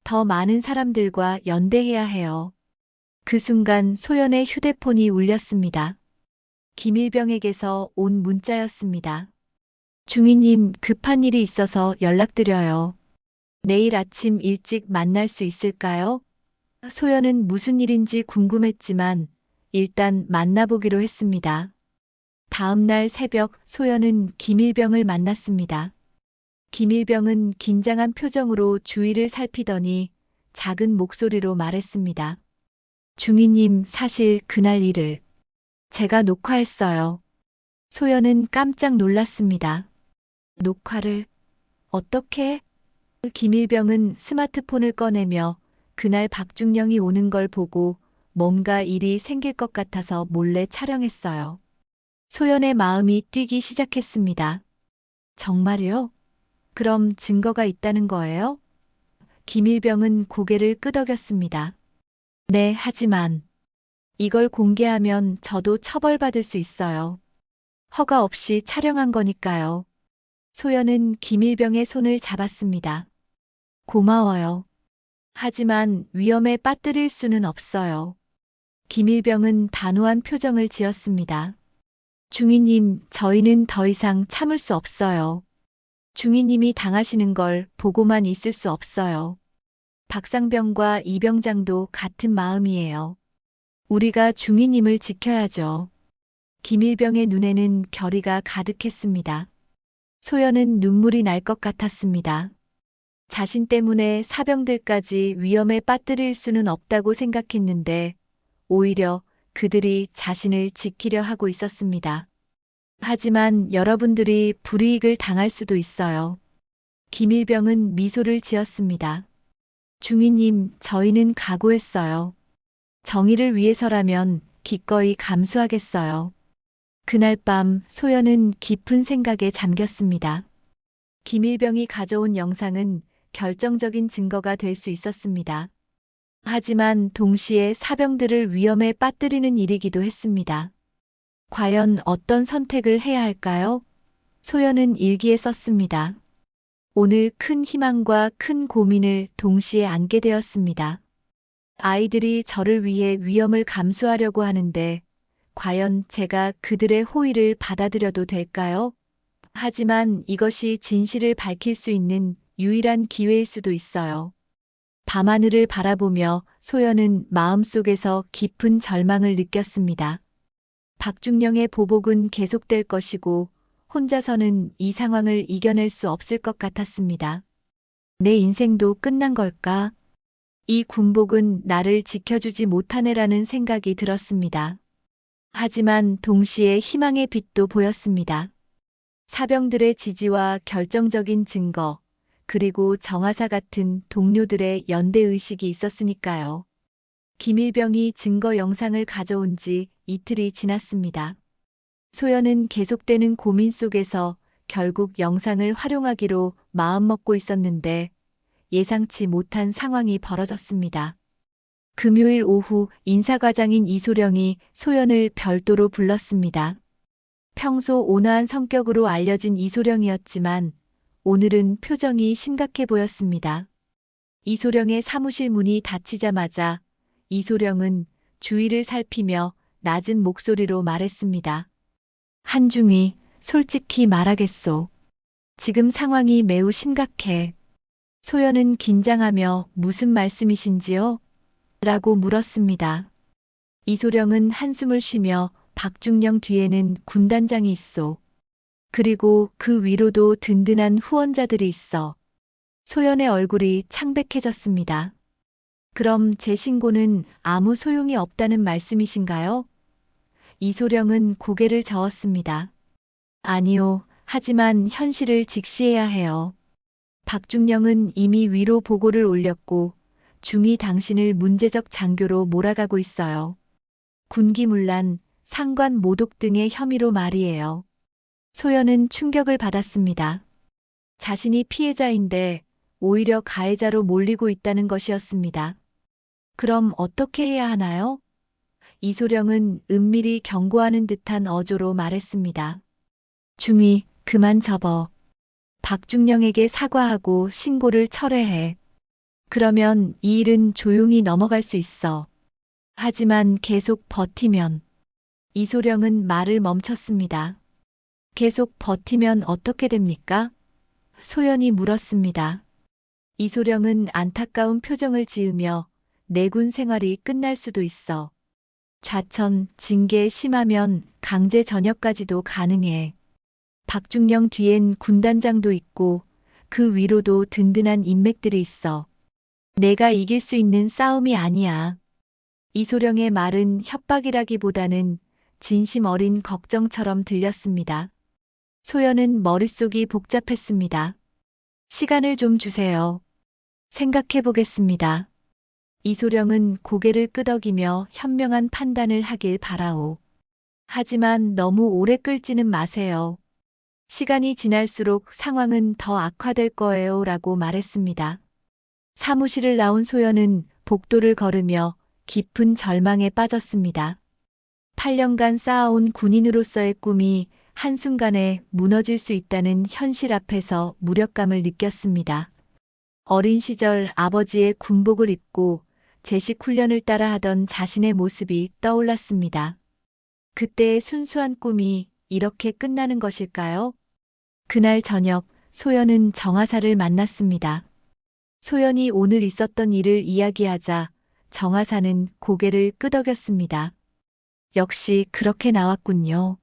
더 많은 사람들과 연대해야 해요. 그 순간 소연의 휴대폰이 울렸습니다. 김일병에게서 온 문자였습니다. 중위님, 급한 일이 있어서 연락드려요. 내일 아침 일찍 만날 수 있을까요? 소연은 무슨 일인지 궁금했지만 일단 만나보기로 했습니다. 다음 날 새벽 소연은 김일병을 만났습니다. 김일병은 긴장한 표정으로 주위를 살피더니 작은 목소리로 말했습니다. 중위님, 사실 그날 일을 제가 녹화했어요. 소연은 깜짝 놀랐습니다. 녹화를 어떻게? 김일병은 스마트폰을 꺼내며 그날 박중령이 오는 걸 보고 뭔가 일이 생길 것 같아서 몰래 촬영했어요. 소연의 마음이 뛰기 시작했습니다. 정말요? 그럼 증거가 있다는 거예요? 김일병은 고개를 끄덕였습니다. 네, 하지만 이걸 공개하면 저도 처벌받을 수 있어요. 허가 없이 촬영한 거니까요. 소연은 김일병의 손을 잡았습니다. 고마워요. 하지만 위험에 빠뜨릴 수는 없어요. 김일병은 단호한 표정을 지었습니다. 중위님, 저희는 더 이상 참을 수 없어요. 중위님이 당하시는 걸 보고만 있을 수 없어요. 박상병과 이병장도 같은 마음이에요. 우리가 중위님을 지켜야죠. 김일병의 눈에는 결의가 가득했습니다. 소연은 눈물이 날 것 같았습니다. 자신 때문에 사병들까지 위험에 빠뜨릴 수는 없다고 생각했는데 오히려 그들이 자신을 지키려 하고 있었습니다. 하지만 여러분들이 불이익을 당할 수도 있어요. 김일병은 미소를 지었습니다. 중위님, 저희는 각오했어요. 정의를 위해서라면 기꺼이 감수하겠어요. 그날 밤 소연은 깊은 생각에 잠겼습니다. 김일병이 가져온 영상은 결정적인 증거가 될 수 있었습니다. 하지만 동시에 사병들을 위험에 빠뜨리는 일이기도 했습니다. 과연 어떤 선택을 해야 할까요? 소연은 일기에 썼습니다. 오늘 큰 희망과 큰 고민을 동시에 안게 되었습니다. 아이들이 저를 위해 위험을 감수하려고 하는데 과연 제가 그들의 호의를 받아들여도 될까요? 하지만 이것이 진실을 밝힐 수 있는 유일한 기회일 수도 있어요. 밤하늘을 바라보며 소연은 마음속에서 깊은 절망을 느꼈습니다. 박중령의 보복은 계속될 것이고 혼자서는 이 상황을 이겨낼 수 없을 것 같았습니다. 내 인생도 끝난 걸까? 이 군복은 나를 지켜주지 못하네라는 생각이 들었습니다. 하지만 동시에 희망의 빛도 보였습니다. 사병들의 지지와 결정적인 증거, 그리고 정하사 같은 동료들의 연대의식이 있었으니까요. 김일병이 증거 영상을 가져온 지 이틀이 지났습니다. 소연은 계속되는 고민 속에서 결국 영상을 활용하기로 마음먹고 있었는데 예상치 못한 상황이 벌어졌습니다. 금요일 오후 인사과장인 이소령이 소연을 별도로 불렀습니다. 평소 온화한 성격으로 알려진 이소령이었지만 오늘은 표정이 심각해 보였습니다. 이소령의 사무실 문이 닫히자마자 이소령은 주위를 살피며 낮은 목소리로 말했습니다. 한중희, 솔직히 말하겠소. 지금 상황이 매우 심각해. 소연은 긴장하며 무슨 말씀이신지요? 라고 물었습니다. 이소령은 한숨을 쉬며 박중령 뒤에는 군단장이 있소. 그리고 그 위로도 든든한 후원자들이 있어. 소연의 얼굴이 창백해졌습니다. 그럼 제 신고는 아무 소용이 없다는 말씀이신가요? 이소령은 고개를 저었습니다. 아니요, 하지만 현실을 직시해야 해요. 박중령은 이미 위로 보고를 올렸고 중이 당신을 문제적 장교로 몰아가고 있어요. 군기문란, 상관 모독 등의 혐의로 말이에요. 소연은 충격을 받았습니다. 자신이 피해자인데 오히려 가해자로 몰리고 있다는 것이었습니다. 그럼 어떻게 해야 하나요? 이소령은 은밀히 경고하는 듯한 어조로 말했습니다. 중이, 그만 접어. 박중령에게 사과하고 신고를 철회해. 그러면 이 일은 조용히 넘어갈 수 있어. 하지만 계속 버티면. 이소령은 말을 멈췄습니다. 계속 버티면 어떻게 됩니까? 소연이 물었습니다. 이소령은 안타까운 표정을 지으며 내군 생활이 끝날 수도 있어. 좌천, 징계 심하면 강제 전역까지도 가능해. 박중령 뒤엔 군단장도 있고 그 위로도 든든한 인맥들이 있어. 내가 이길 수 있는 싸움이 아니야. 이소령의 말은 협박이라기보다는 진심 어린 걱정처럼 들렸습니다. 소연은 머릿속이 복잡했습니다. 시간을 좀 주세요. 생각해 보겠습니다. 이소령은 고개를 끄덕이며 현명한 판단을 하길 바라오. 하지만 너무 오래 끌지는 마세요. 시간이 지날수록 상황은 더 악화될 거예요 라고 말했습니다. 사무실을 나온 소연은 복도를 걸으며 깊은 절망에 빠졌습니다. 8년간 쌓아온 군인으로서의 꿈이 한순간에 무너질 수 있다는 현실 앞에서 무력감을 느꼈습니다. 어린 시절 아버지의 군복을 입고 제식 훈련을 따라 하던 자신의 모습이 떠올랐습니다. 그때의 순수한 꿈이 이렇게 끝나는 것일까요? 그날 저녁 소연은 정하사를 만났습니다. 소연이 오늘 있었던 일을 이야기하자 정하사는 고개를 끄덕였습니다. 역시 그렇게 나왔군요.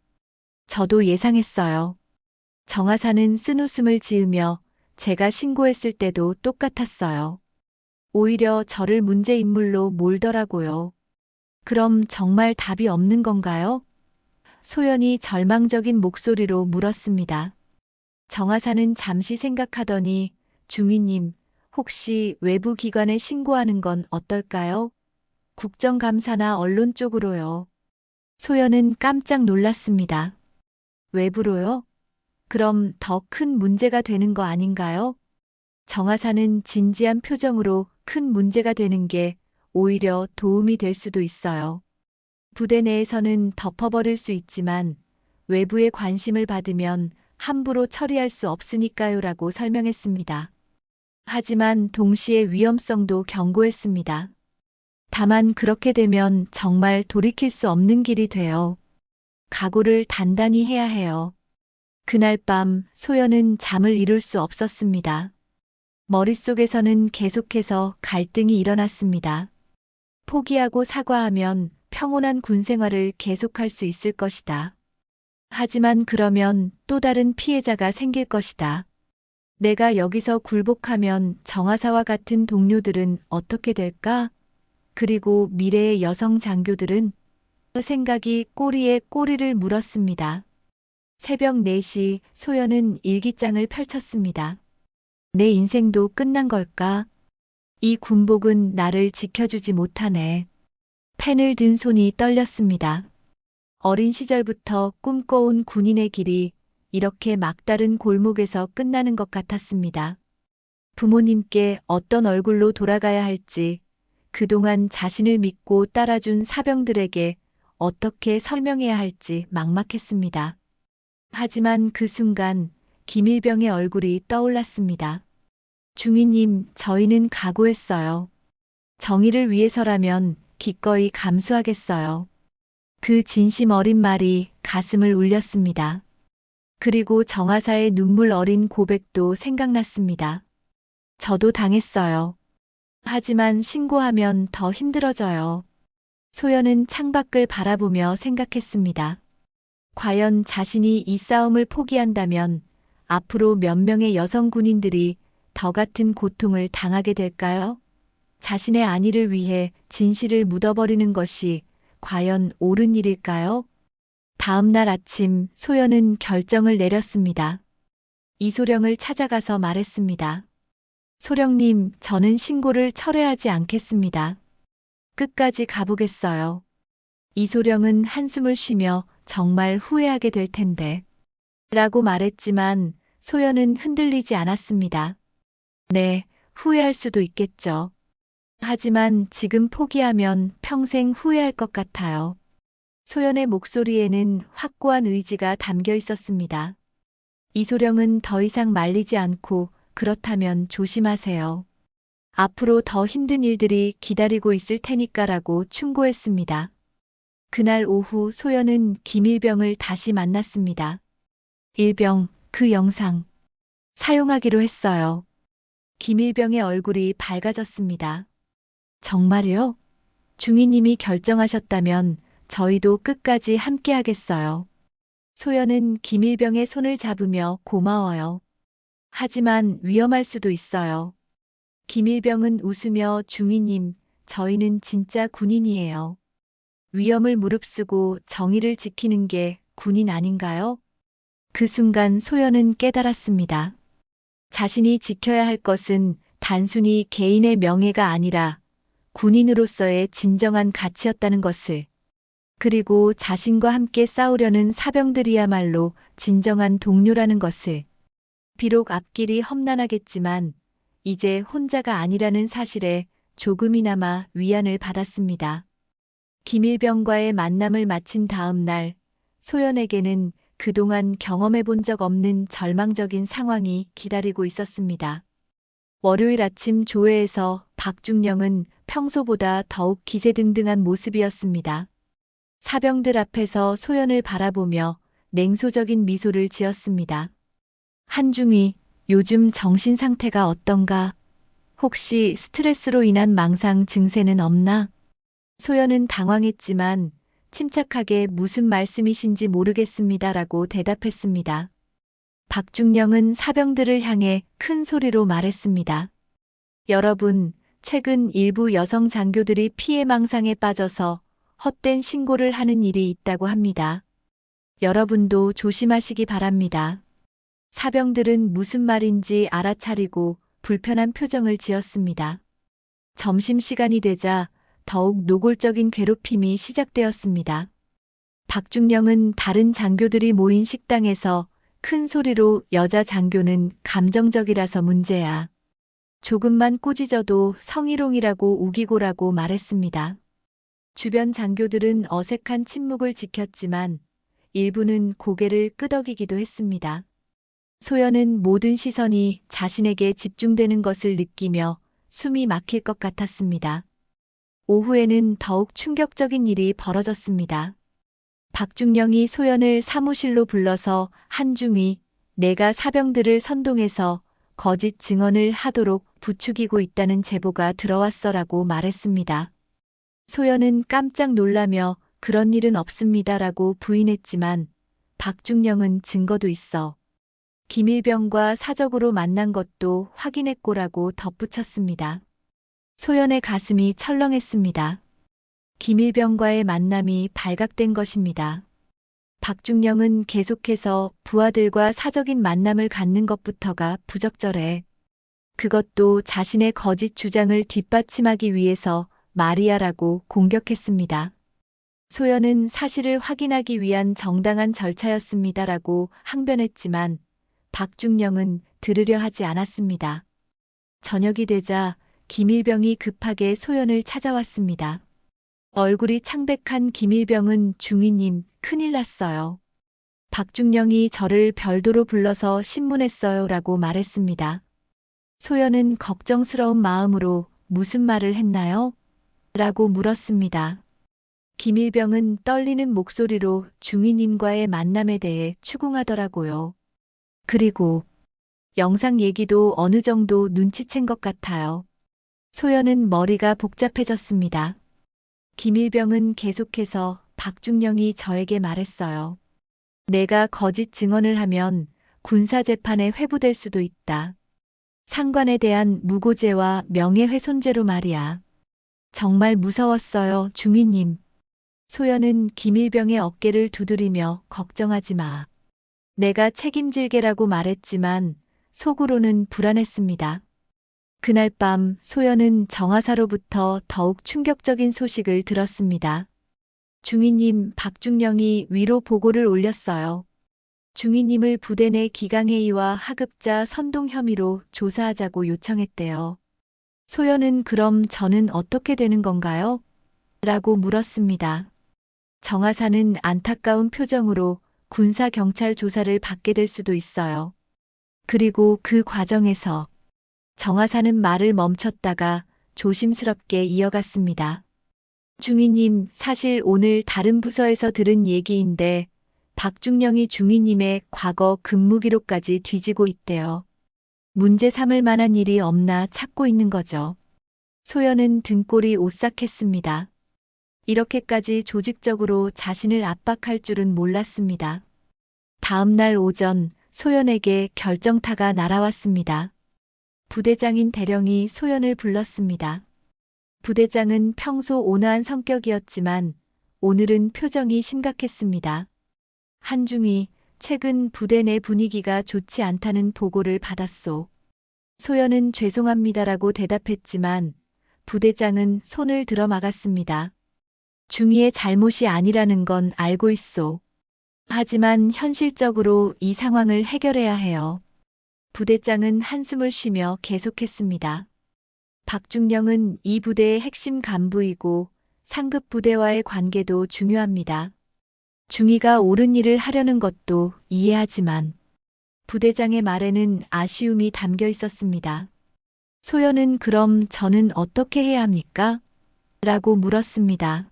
저도 예상했어요. 정하사는 쓴웃음을 지으며 제가 신고했을 때도 똑같았어요. 오히려 저를 문제 인물로 몰더라고요. 그럼 정말 답이 없는 건가요? 소연이 절망적인 목소리로 물었습니다. 정하사는 잠시 생각하더니 중위님, 혹시 외부 기관에 신고하는 건 어떨까요? 국정감사나 언론 쪽으로요. 소연은 깜짝 놀랐습니다. 외부로요? 그럼 더 큰 문제가 되는 거 아닌가요? 정하사는 진지한 표정으로 큰 문제가 되는 게 오히려 도움이 될 수도 있어요. 부대 내에서는 덮어버릴 수 있지만 외부의 관심을 받으면 함부로 처리할 수 없으니까요 라고 설명했습니다. 하지만 동시에 위험성도 경고했습니다. 다만 그렇게 되면 정말 돌이킬 수 없는 길이 돼요. 각오를 단단히 해야 해요. 그날 밤 소연은 잠을 이룰 수 없었습니다. 머릿속에서는 계속해서 갈등이 일어났습니다. 포기하고 사과하면 평온한 군 생활을 계속할 수 있을 것이다. 하지만 그러면 또 다른 피해자가 생길 것이다. 내가 여기서 굴복하면 정하사와 같은 동료들은 어떻게 될까? 그리고 미래의 여성 장교들은? 그 생각이 꼬리에 꼬리를 물었습니다. 새벽 4시 소연은 일기장을 펼쳤습니다. 내 인생도 끝난 걸까? 이 군복은 나를 지켜주지 못하네. 펜을 든 손이 떨렸습니다. 어린 시절부터 꿈꿔온 군인의 길이 이렇게 막다른 골목에서 끝나는 것 같았습니다. 부모님께 어떤 얼굴로 돌아가야 할지, 그동안 자신을 믿고 따라준 사병들에게 어떻게 설명해야 할지 막막했습니다. 하지만 그 순간 김일병의 얼굴이 떠올랐습니다. 중위님, 저희는 각오했어요. 정의를 위해서라면 기꺼이 감수하겠어요. 그 진심 어린 말이 가슴을 울렸습니다. 그리고 정하사의 눈물 어린 고백도 생각났습니다. 저도 당했어요. 하지만 신고하면 더 힘들어져요. 소연은 창밖을 바라보며 생각했습니다. 과연 자신이 이 싸움을 포기한다면 앞으로 몇 명의 여성 군인들이 더 같은 고통을 당하게 될까요? 자신의 안위를 위해 진실을 묻어버리는 것이 과연 옳은 일일까요? 다음 날 아침 소연은 결정을 내렸습니다. 이소령을 찾아가서 말했습니다. 소령님, 저는 신고를 철회하지 않겠습니다. 끝까지 가보겠어요. 이소령은 한숨을 쉬며 정말 후회하게 될 텐데 라고 말했지만 소연은 흔들리지 않았습니다. 네, 후회할 수도 있겠죠. 하지만 지금 포기하면 평생 후회할 것 같아요. 소연의 목소리에는 확고한 의지가 담겨 있었습니다. 이소령은 더 이상 말리지 않고 그렇다면 조심하세요. 앞으로 더 힘든 일들이 기다리고 있을 테니까라고 충고했습니다. 그날 오후 소연은 김일병을 다시 만났습니다. 일병, 그 영상 사용하기로 했어요. 김일병의 얼굴이 밝아졌습니다. 정말요? 중위님이 결정하셨다면 저희도 끝까지 함께 하겠어요. 소연은 김일병의 손을 잡으며 고마워요. 하지만 위험할 수도 있어요. 김일병은 웃으며 중위님, 저희는 진짜 군인이에요. 위험을 무릅쓰고 정의를 지키는 게 군인 아닌가요? 그 순간 소연은 깨달았습니다. 자신이 지켜야 할 것은 단순히 개인의 명예가 아니라 군인으로서의 진정한 가치였다는 것을, 그리고 자신과 함께 싸우려는 사병들이야말로 진정한 동료라는 것을, 비록 앞길이 험난하겠지만 이제 혼자가 아니라는 사실에 조금이나마 위안을 받았습니다. 김일병과의 만남을 마친 다음 날 소연에게는 그동안 경험해 본 적 없는 절망적인 상황이 기다리고 있었습니다. 월요일 아침 조회에서 박중령은 평소보다 더욱 기세등등한 모습이었습니다. 사병들 앞에서 소연을 바라보며 냉소적인 미소를 지었습니다. 한중위, 요즘 정신 상태가 어떤가? 혹시 스트레스로 인한 망상 증세는 없나? 소연은 당황했지만 침착하게 무슨 말씀이신지 모르겠습니다라고 대답했습니다. 박중령은 사병들을 향해 큰 소리로 말했습니다. 여러분, 최근 일부 여성 장교들이 피해 망상에 빠져서 헛된 신고를 하는 일이 있다고 합니다. 여러분도 조심하시기 바랍니다. 사병들은 무슨 말인지 알아차리고 불편한 표정을 지었습니다. 점심시간이 되자 더욱 노골적인 괴롭힘이 시작되었습니다. 박중령은 다른 장교들이 모인 식당에서 큰 소리로 여자 장교는 감정적이라서 문제야. 조금만 꾸짖어도 성희롱이라고 우기고라고 말했습니다. 주변 장교들은 어색한 침묵을 지켰지만 일부는 고개를 끄덕이기도 했습니다. 소연은 모든 시선이 자신에게 집중되는 것을 느끼며 숨이 막힐 것 같았습니다. 오후에는 더욱 충격적인 일이 벌어졌습니다. 박중령이 소연을 사무실로 불러서 한중위, 내가 사병들을 선동해서 거짓 증언을 하도록 부추기고 있다는 제보가 들어왔어라고 말했습니다. 소연은 깜짝 놀라며 그런 일은 없습니다라고 부인했지만 박중령은 증거도 있어. 김일병과 사적으로 만난 것도 확인했고라고 덧붙였습니다. 소연의 가슴이 철렁했습니다. 김일병과의 만남이 발각된 것입니다. 박중령은 계속해서 부하들과 사적인 만남을 갖는 것부터가 부적절해. 그것도 자신의 거짓 주장을 뒷받침하기 위해서 말이야라고 공격했습니다. 소연은 사실을 확인하기 위한 정당한 절차였습니다라고 항변했지만 박중령은 들으려 하지 않았습니다. 저녁이 되자 김일병이 급하게 소연을 찾아왔습니다. 얼굴이 창백한 김일병은 중위님, 큰일 났어요. 박중령이 저를 별도로 불러서 신문했어요 라고 말했습니다. 소연은 걱정스러운 마음으로 무슨 말을 했나요? 라고 물었습니다. 김일병은 떨리는 목소리로 중위님과의 만남에 대해 추궁하더라고요. 그리고 영상 얘기도 어느 정도 눈치챈 것 같아요. 소연은 머리가 복잡해졌습니다. 김일병은 계속해서 박중령이 저에게 말했어요. 내가 거짓 증언을 하면 군사재판에 회부될 수도 있다. 상관에 대한 무고죄와 명예훼손죄로 말이야. 정말 무서웠어요, 중위님. 소연은 김일병의 어깨를 두드리며 걱정하지 마. 내가 책임질게라고 말했지만 속으로는 불안했습니다. 그날 밤 소연은 정하사로부터 더욱 충격적인 소식을 들었습니다. 중위님, 박중령이 위로 보고를 올렸어요. 중위님을 부대 내 기강회의와 하급자 선동 혐의로 조사하자고 요청했대요. 소연은 그럼 저는 어떻게 되는 건가요? 라고 물었습니다. 정하사는 안타까운 표정으로 군사경찰 조사를 받게 될 수도 있어요. 그리고 그 과정에서 정하사는 말을 멈췄다가 조심스럽게 이어갔습니다. 중위님, 사실 오늘 다른 부서에서 들은 얘기인데 박중령이 중위님의 과거 근무기록까지 뒤지고 있대요. 문제 삼을 만한 일이 없나 찾고 있는 거죠. 소연은 등골이 오싹했습니다. 이렇게까지 조직적으로 자신을 압박할 줄은 몰랐습니다. 다음 날 오전 소연에게 결정타가 날아왔습니다. 부대장인 대령이 소연을 불렀습니다. 부대장은 평소 온화한 성격이었지만 오늘은 표정이 심각했습니다. 한중이 최근 부대 내 분위기가 좋지 않다는 보고를 받았소. 소연은 죄송합니다라고 대답했지만 부대장은 손을 들어 막았습니다. 중위의 잘못이 아니라는 건 알고 있소. 하지만 현실적으로 이 상황을 해결해야 해요. 부대장은 한숨을 쉬며 계속했습니다. 박중령은 이 부대의 핵심 간부이고 상급 부대와의 관계도 중요합니다. 중위가 옳은 일을 하려는 것도 이해하지만 부대장의 말에는 아쉬움이 담겨 있었습니다. 소연은 그럼 저는 어떻게 해야 합니까? 라고 물었습니다.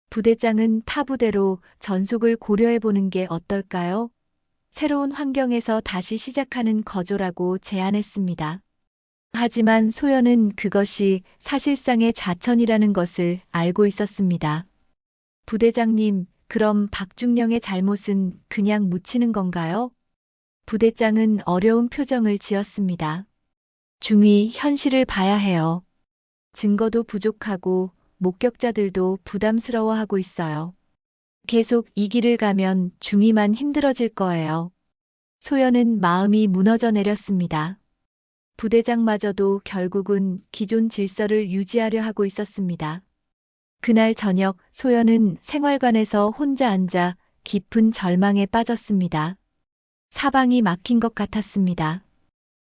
부대장은 타 부대로 전속을 고려해보는 게 어떨까요? 새로운 환경에서 다시 시작하는 거조라고 제안했습니다. 하지만 소연은 그것이 사실상의 좌천이라는 것을 알고 있었습니다. 부대장님, 그럼 박중령의 잘못은 그냥 묻히는 건가요? 부대장은 어려운 표정을 지었습니다. 중위, 현실을 봐야 해요. 증거도 부족하고 목격자들도 부담스러워하고 있어요. 계속 이 길을 가면 중위만 힘들어질 거예요. 소연은 마음이 무너져 내렸습니다. 부대장마저도 결국은 기존 질서를 유지하려 하고 있었습니다. 그날 저녁 소연은 생활관에서 혼자 앉아 깊은 절망에 빠졌습니다. 사방이 막힌 것 같았습니다.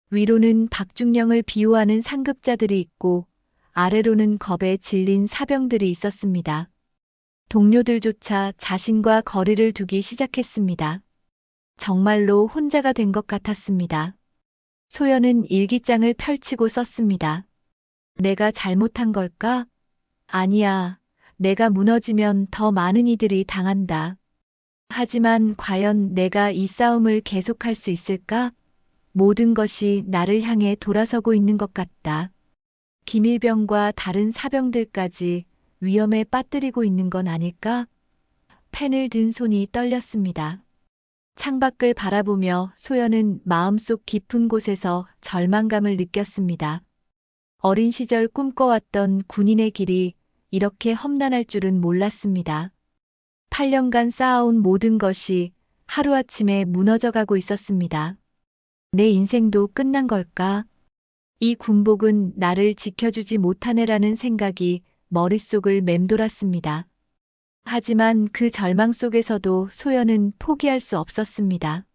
위로는 박중령을 비호하는 상급자들이 있고 아래로는 겁에 질린 사병들이 있었습니다. 동료들조차 자신과 거리를 두기 시작했습니다. 정말로 혼자가 된 것 같았습니다. 소연은 일기장을 펼치고 썼습니다. 내가 잘못한 걸까? 아니야. 내가 무너지면 더 많은 이들이 당한다. 하지만 과연 내가 이 싸움을 계속할 수 있을까? 모든 것이 나를 향해 돌아서고 있는 것 같다. 김일병과 다른 사병들까지 위험에 빠뜨리고 있는 건 아닐까? 펜을 든 손이 떨렸습니다. 창밖을 바라보며 소연은 마음속 깊은 곳에서 절망감을 느꼈습니다. 어린 시절 꿈꿔왔던 군인의 길이 이렇게 험난할 줄은 몰랐습니다. 8년간 쌓아온 모든 것이 하루아침에 무너져가고 있었습니다. 내 인생도 끝난 걸까? 이 군복은 나를 지켜주지 못하네라는 생각이 머릿속을 맴돌았습니다. 하지만 그 절망 속에서도 소연은 포기할 수 없었습니다.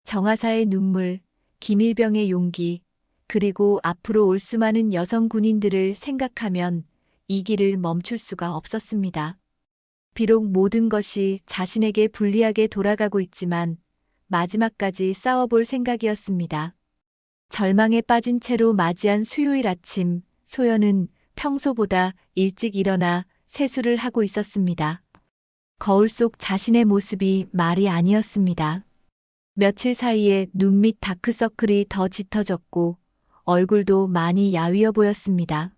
정하사의 눈물, 김일병의 용기, 그리고 앞으로 올 수많은 여성 군인들을 생각하면 이 길을 멈출 수가 없었습니다. 비록 모든 것이 자신에게 불리하게 돌아가고 있지만 마지막까지 싸워볼 생각이었습니다. 절망에 빠진 채로 맞이한 수요일 아침, 소연은 평소보다 일찍 일어나 세수를 하고 있었습니다. 거울 속 자신의 모습이 말이 아니었습니다. 며칠 사이에 눈 밑 다크서클이 더 짙어졌고 얼굴도 많이 야위어 보였습니다.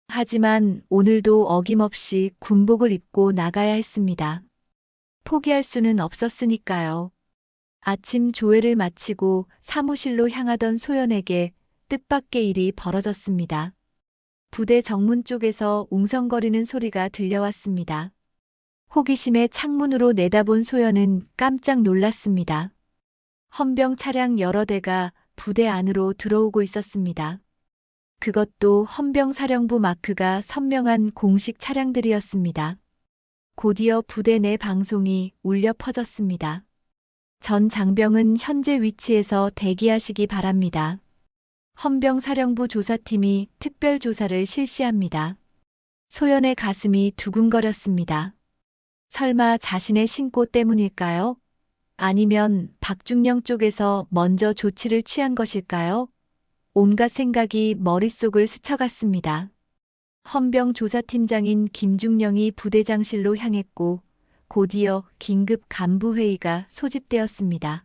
하지만 오늘도 어김없이 군복을 입고 나가야 했습니다. 포기할 수는 없었으니까요. 아침 조회를 마치고 사무실로 향하던 소연에게 뜻밖의 일이 벌어졌습니다. 부대 정문 쪽에서 웅성거리는 소리가 들려왔습니다. 호기심에 창문으로 내다본 소연은 깜짝 놀랐습니다. 헌병 차량 여러 대가 부대 안으로 들어오고 있었습니다. 그것도 헌병사령부 마크가 선명한 공식 차량들이었습니다. 곧이어 부대 내 방송이 울려 퍼졌습니다. 전 장병은 현재 위치에서 대기하시기 바랍니다. 헌병사령부 조사팀이 특별조사를 실시합니다. 소연의 가슴이 두근거렸습니다. 설마 자신의 신고 때문일까요? 아니면 박중령 쪽에서 먼저 조치를 취한 것일까요? 온갖 생각이 머릿속을 스쳐갔습니다. 헌병 조사팀장인 김중령이 부대장실로 향했고 곧이어 긴급 간부회의가 소집되었습니다.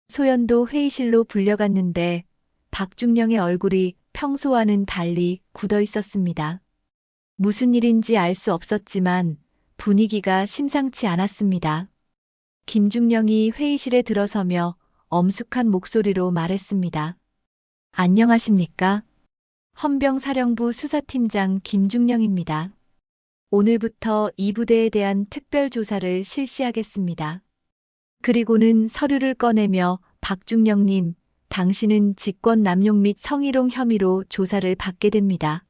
소연도 회의실로 불려갔는데 박중령의 얼굴이 평소와는 달리 굳어 있었습니다. 무슨 일인지 알 수 없었지만 분위기가 심상치 않았습니다. 김중령이 회의실에 들어서며 엄숙한 목소리로 말했습니다. 안녕하십니까? 헌병사령부 수사팀장 김중령입니다. 오늘부터 이 부대에 대한 특별조사를 실시하겠습니다. 그리고는 서류를 꺼내며 박중령님, 당신은 직권남용 및 성희롱 혐의로 조사를 받게 됩니다.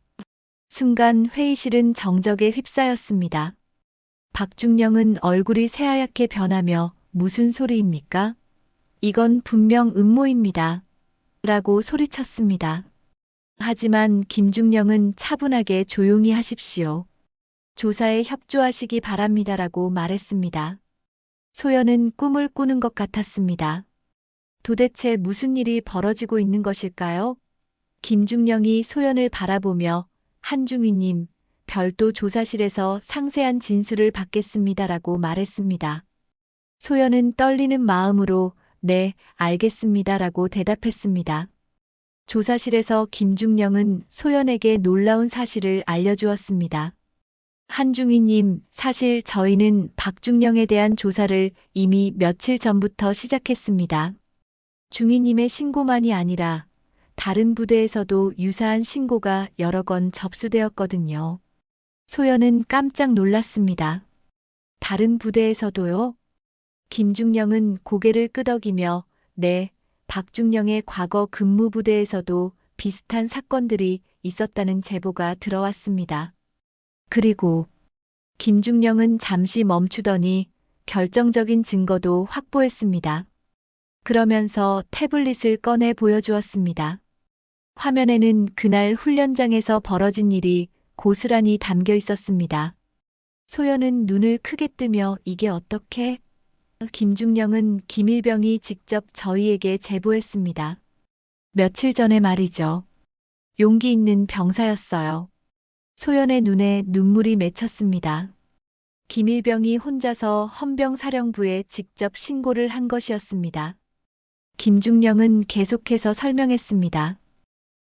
순간 회의실은 정적에 휩싸였습니다. 박중령은 얼굴이 새하얗게 변하며 무슨 소리입니까? 이건 분명 음모입니다. 라고 소리쳤습니다. 하지만 김중령은 차분하게 조용히 하십시오. 조사에 협조하시기 바랍니다라고 말했습니다. 소연은 꿈을 꾸는 것 같았습니다. 도대체 무슨 일이 벌어지고 있는 것일까요? 김중령이 소연을 바라보며 한중위님, 별도 조사실에서 상세한 진술을 받겠습니다라고 말했습니다. 소연은 떨리는 마음으로 네, 알겠습니다라고 대답했습니다. 조사실에서 김중령은 소연에게 놀라운 사실을 알려주었습니다. 한중위님, 사실 저희는 박중령에 대한 조사를 이미 며칠 전부터 시작했습니다. 중위님의 신고만이 아니라 다른 부대에서도 유사한 신고가 여러 건 접수되었거든요. 소연은 깜짝 놀랐습니다. 다른 부대에서도요? 김중령은 고개를 끄덕이며 네, 박중령의 과거 근무 부대에서도 비슷한 사건들이 있었다는 제보가 들어왔습니다. 그리고 김중령은 잠시 멈추더니 결정적인 증거도 확보했습니다. 그러면서 태블릿을 꺼내 보여주었습니다. 화면에는 그날 훈련장에서 벌어진 일이 고스란히 담겨 있었습니다. 소연은 눈을 크게 뜨며 이게 어떻게? 김중령은 김일병이 직접 저희에게 제보했습니다. 며칠 전에 말이죠. 용기 있는 병사였어요. 소연의 눈에 눈물이 맺혔습니다. 김일병이 혼자서 헌병사령부에 직접 신고를 한 것이었습니다. 김중령은 계속해서 설명했습니다.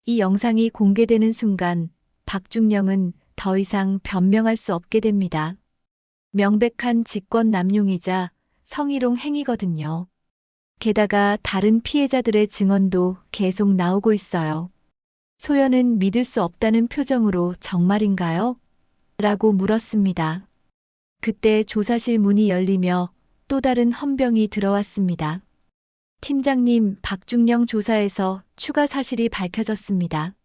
이 영상이 공개되는 순간 박중령은 더 이상 변명할 수 없게 됩니다. 명백한 직권남용이자 성희롱 행위거든요. 게다가 다른 피해자들의 증언도 계속 나오고 있어요. 소연은 믿을 수 없다는 표정으로 정말인가요? 라고 물었습니다. 그때 조사실 문이 열리며 또 다른 헌병이 들어왔습니다. 팀장님, 박중령 조사에서 추가 사실이 밝혀졌습니다.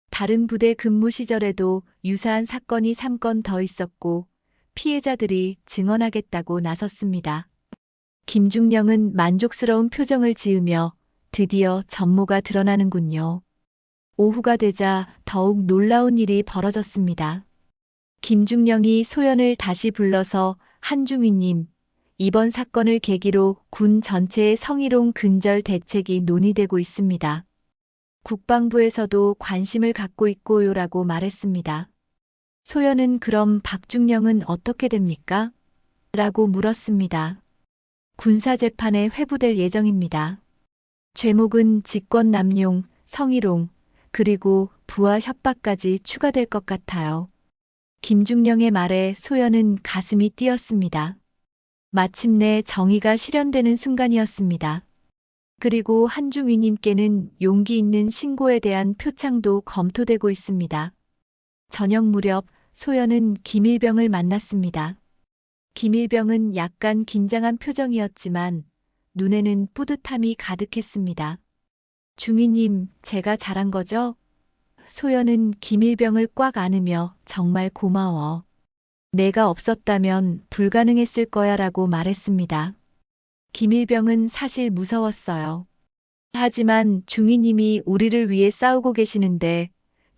다른 부대 근무 시절에도 유사한 사건이 3건 더 있었고 피해자들이 증언하겠다고 나섰습니다. 김중령은 만족스러운 표정을 지으며 드디어 전모가 드러나는군요. 오후가 되자 더욱 놀라운 일이 벌어졌습니다. 김중령이 소연을 다시 불러서 한중위님, 이번 사건을 계기로 군 전체의 성희롱 근절 대책이 논의되고 있습니다. 국방부에서도 관심을 갖고 있고요라고 말했습니다. 소연은 그럼 박중령은 어떻게 됩니까? 라고 물었습니다. 군사재판에 회부될 예정입니다. 죄목은 직권남용, 성희롱, 그리고 부하 협박까지 추가될 것 같아요. 김중령의 말에 소연은 가슴이 뛰었습니다. 마침내 정의가 실현되는 순간이었습니다. 그리고 한중위님께는 용기 있는 신고에 대한 표창도 검토되고 있습니다. 저녁 무렵 소연은 김일병을 만났습니다. 김일병은 약간 긴장한 표정이었지만 눈에는 뿌듯함이 가득했습니다. 중위님, 제가 잘한 거죠? 소연은 김일병을 꽉 안으며 정말 고마워. 내가 없었다면 불가능했을 거야 라고 말했습니다. 김일병은 사실 무서웠어요. 하지만 중위님이 우리를 위해 싸우고 계시는데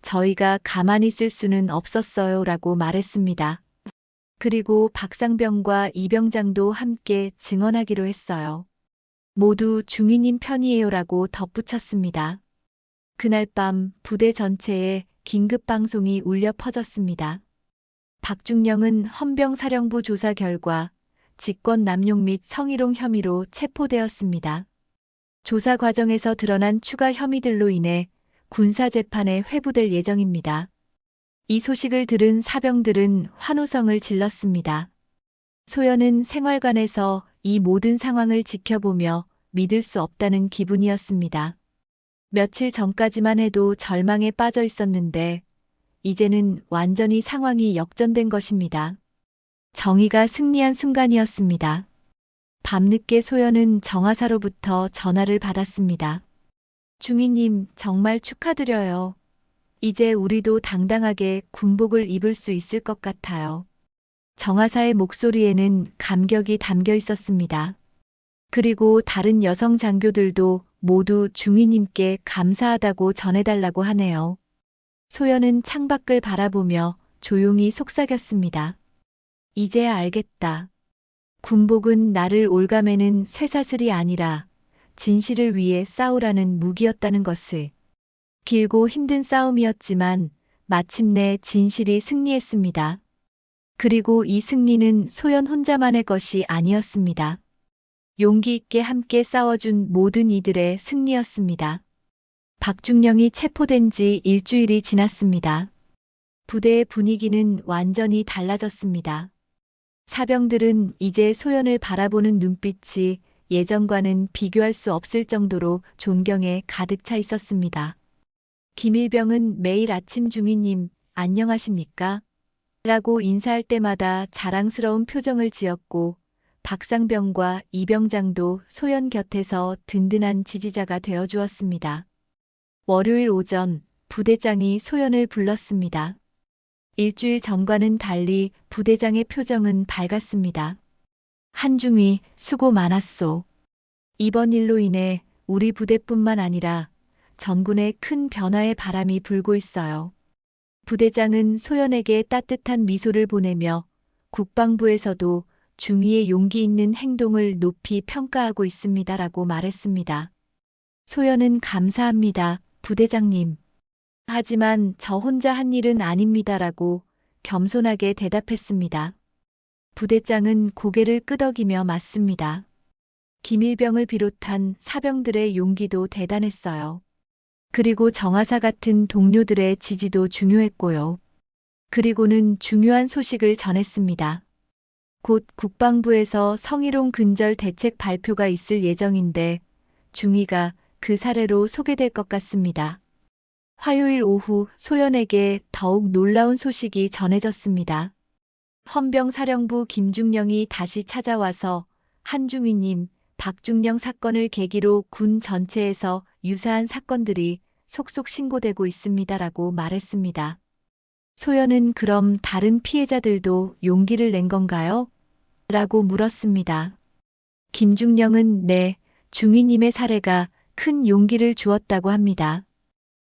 저희가 가만히 있을 수는 없었어요 라고 말했습니다. 그리고 박상병과 이병장도 함께 증언하기로 했어요. 모두 중위님 편이에요 라고 덧붙였습니다. 그날 밤 부대 전체에 긴급방송이 울려 퍼졌습니다. 박중령은 헌병사령부 조사 결과 직권남용 및 성희롱 혐의로 체포되었습니다. 조사 과정에서 드러난 추가 혐의들로 인해 군사재판에 회부될 예정입니다. 이 소식을 들은 사병들은 환호성을 질렀습니다. 소연은 생활관에서 이 모든 상황을 지켜보며 믿을 수 없다는 기분이었습니다. 며칠 전까지만 해도 절망에 빠져 있었는데 이제는 완전히 상황이 역전된 것입니다. 정의가 승리한 순간이었습니다. 밤늦게 소연은 정하사로부터 전화를 받았습니다. 중위님, 정말 축하드려요. 이제 우리도 당당하게 군복을 입을 수 있을 것 같아요. 정하사의 목소리에는 감격이 담겨 있었습니다. 그리고 다른 여성 장교들도 모두 중위님께 감사하다고 전해달라고 하네요. 소연은 창밖을 바라보며 조용히 속삭였습니다. 이제야 알겠다. 군복은 나를 올가매는 쇠사슬이 아니라 진실을 위해 싸우라는 무기였다는 것을. 길고 힘든 싸움이었지만 마침내 진실이 승리했습니다. 그리고 이 승리는 소연 혼자만의 것이 아니었습니다. 용기 있게 함께 싸워준 모든 이들의 승리였습니다. 박중령이 체포된 지 일주일이 지났습니다. 부대의 분위기는 완전히 달라졌습니다. 사병들은 이제 소연을 바라보는 눈빛이 예전과는 비교할 수 없을 정도로 존경에 가득 차 있었습니다. 김일병은 매일 아침 중위님, 안녕하십니까? 라고 인사할 때마다 자랑스러운 표정을 지었고 박상병과 이병장도 소연 곁에서 든든한 지지자가 되어 주었습니다. 월요일 오전 부대장이 소연을 불렀습니다. 일주일 전과는 달리 부대장의 표정은 밝았습니다. 한중위, 수고 많았소. 이번 일로 인해 우리 부대뿐만 아니라 전군에 큰 변화의 바람이 불고 있어요. 부대장은 소연에게 따뜻한 미소를 보내며 국방부에서도 중위의 용기 있는 행동을 높이 평가하고 있습니다라고 말했습니다. 소연은 감사합니다, 부대장님. 하지만 저 혼자 한 일은 아닙니다라고 겸손하게 대답했습니다. 부대장은 고개를 끄덕이며 맞습니다. 김일병을 비롯한 사병들의 용기도 대단했어요. 그리고 정하사 같은 동료들의 지지도 중요했고요. 그리고는 중요한 소식을 전했습니다. 곧 국방부에서 성희롱 근절 대책 발표가 있을 예정인데 중위가 그 사례로 소개될 것 같습니다. 화요일 오후 소연에게 더욱 놀라운 소식이 전해졌습니다. 헌병사령부 김중령이 다시 찾아와서 한중위님, 박중령 사건을 계기로 군 전체에서 유사한 사건들이 속속 신고되고 있습니다라고 말했습니다. 소연은 그럼 다른 피해자들도 용기를 낸 건가요? 라고 물었습니다. 김중령은 네, 중위님의 사례가 큰 용기를 주었다고 합니다.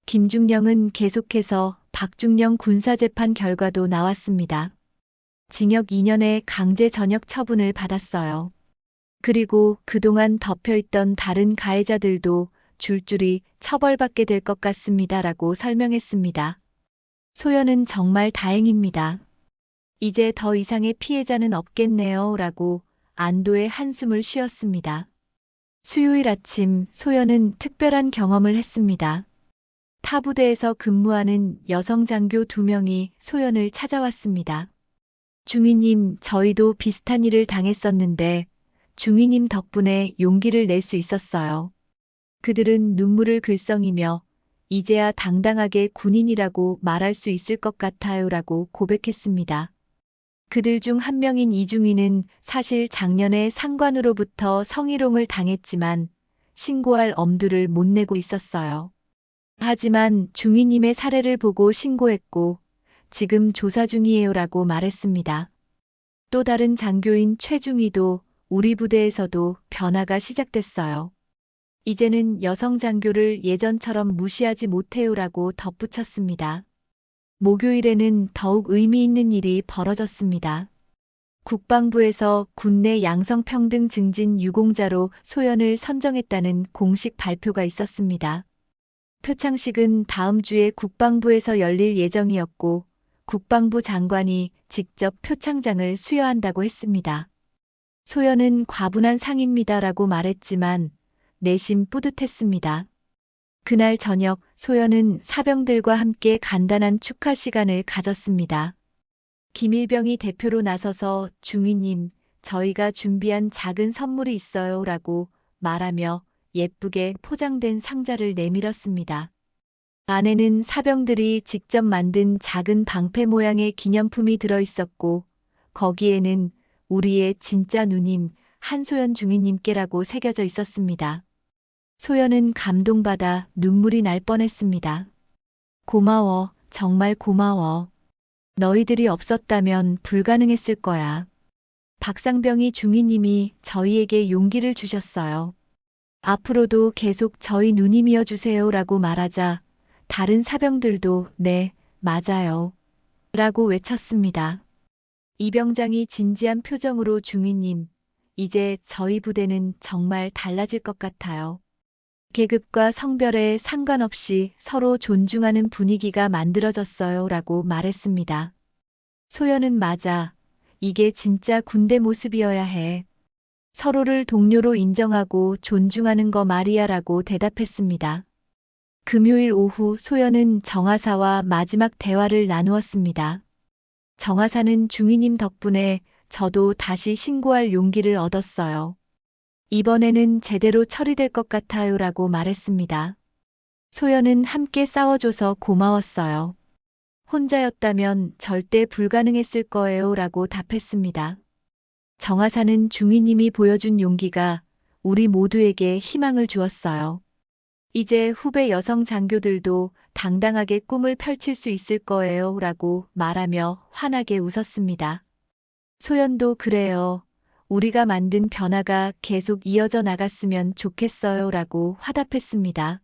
김중령은 계속해서 박중령 군사재판 결과도 나왔습니다. 징역 2년의 강제 전역 처분을 받았어요. 그리고 그동안 덮여있던 다른 가해자들도 줄줄이 처벌받게 될 것 같습니다라고 설명했습니다. 소연은 정말 다행입니다. 이제 더 이상의 피해자는 없겠네요 라고 안도의 한숨을 쉬었습니다. 수요일 아침 소연은 특별한 경험을 했습니다. 타 부대에서 근무하는 여성 장교 2명이 소연을 찾아왔습니다. 중위님, 저희도 비슷한 일을 당했었는데 중위님 덕분에 용기를 낼 수 있었어요. 그들은 눈물을 글썽이며 이제야 당당하게 군인이라고 말할 수 있을 것 같아요 라고 고백했습니다. 그들 중 한 명인 이중위는 사실 작년에 상관으로부터 성희롱을 당했지만 신고할 엄두를 못 내고 있었어요. 하지만 중위님의 사례를 보고 신고했고 지금 조사 중이에요 라고 말했습니다. 또 다른 장교인 최중위도 우리 부대에서도 변화가 시작됐어요. 이제는 여성 장교를 예전처럼 무시하지 못해요 라고 덧붙였습니다. 목요일에는 더욱 의미 있는 일이 벌어졌습니다. 국방부에서 군내 양성평등 증진 유공자로 소연을 선정했다는 공식 발표가 있었습니다. 표창식은 다음 주에 국방부에서 열릴 예정이었고 국방부 장관이 직접 표창장을 수여한다고 했습니다. 소연은 과분한 상입니다라고 말했지만 내심 뿌듯했습니다. 그날 저녁 소연은 사병들과 함께 간단한 축하 시간을 가졌습니다. 김일병이 대표로 나서서 중위님, 저희가 준비한 작은 선물이 있어요 라고 말하며 예쁘게 포장된 상자를 내밀었습니다. 안에는 사병들이 직접 만든 작은 방패 모양의 기념품이 들어있었고 거기에는 우리의 진짜 누님 한소연 중위님께라고 새겨져 있었습니다. 소연은 감동받아 눈물이 날 뻔했습니다. 고마워, 정말 고마워. 너희들이 없었다면 불가능했을 거야. 박상병이 중위님이 저희에게 용기를 주셨어요. 앞으로도 계속 저희 누님이어 주세요 라고 말하자 다른 사병들도 네, 맞아요. 라고 외쳤습니다. 이병장이 진지한 표정으로 중위님, 이제 저희 부대는 정말 달라질 것 같아요. 계급과 성별에 상관없이 서로 존중하는 분위기가 만들어졌어요 라고 말했습니다. 소연은 맞아. 이게 진짜 군대 모습이어야 해. 서로를 동료로 인정하고 존중하는 거 말이야 라고 대답했습니다. 금요일 오후 소연은 정하사와 마지막 대화를 나누었습니다. 정하사는 중위님 덕분에 저도 다시 신고할 용기를 얻었어요. 이번에는 제대로 처리될 것 같아요 라고 말했습니다. 소연은 함께 싸워줘서 고마웠어요. 혼자였다면 절대 불가능했을 거예요 라고 답했습니다. 정하사는 중위님이 보여준 용기가 우리 모두에게 희망을 주었어요. 이제 후배 여성 장교들도 당당하게 꿈을 펼칠 수 있을 거예요 라고 말하며 환하게 웃었습니다. 소연도 그래요. 우리가 만든 변화가 계속 이어져 나갔으면 좋겠어요 라고 화답했습니다.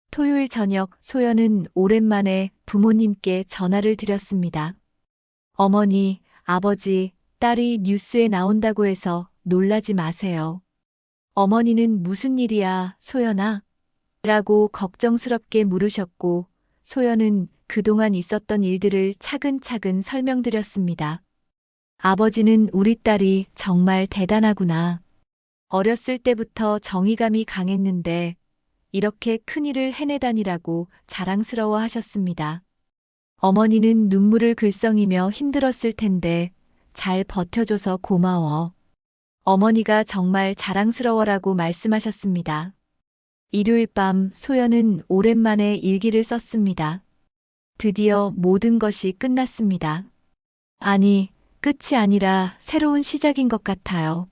토요일 저녁 소연은 오랜만에 부모님께 전화를 드렸습니다. 어머니, 아버지, 딸이 뉴스에 나온다고 해서 놀라지 마세요. 어머니는 무슨 일이야, 소연아? 라고 걱정스럽게 물으셨고 소연은 그동안 있었던 일들을 차근차근 설명드렸습니다. 아버지는 우리 딸이 정말 대단하구나. 어렸을 때부터 정의감이 강했는데 이렇게 큰일을 해내다니라고 자랑스러워 하셨습니다. 어머니는 눈물을 글썽이며 힘들었을 텐데 잘 버텨줘서 고마워. 어머니가 정말 자랑스러워라고 말씀하셨습니다. 일요일 밤 소연은 오랜만에 일기를 썼습니다. 드디어 모든 것이 끝났습니다. 아니, 끝이 아니라 새로운 시작인 것 같아요.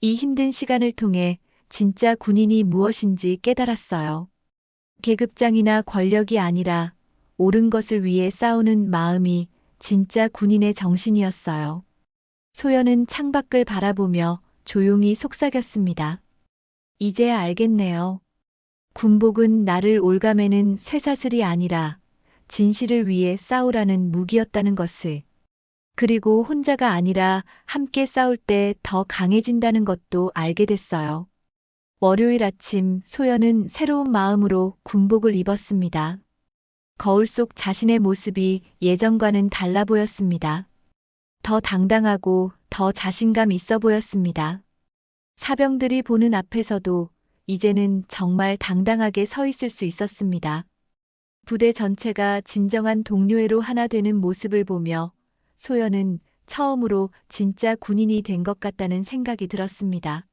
이 힘든 시간을 통해 진짜 군인이 무엇인지 깨달았어요. 계급장이나 권력이 아니라 옳은 것을 위해 싸우는 마음이 진짜 군인의 정신이었어요. 소연은 창밖을 바라보며 조용히 속삭였습니다. 이제야 알겠네요. 군복은 나를 올가매는 쇠사슬이 아니라 진실을 위해 싸우라는 무기였다는 것을. 그리고 혼자가 아니라 함께 싸울 때 더 강해진다는 것도 알게 됐어요. 월요일 아침 소연은 새로운 마음으로 군복을 입었습니다. 거울 속 자신의 모습이 예전과는 달라 보였습니다. 더 당당하고 더 자신감 있어 보였습니다. 사병들이 보는 앞에서도 이제는 정말 당당하게 서 있을 수 있었습니다. 부대 전체가 진정한 동료애로 하나 되는 모습을 보며 소연은 처음으로 진짜 군인이 된 것 같다는 생각이 들었습니다.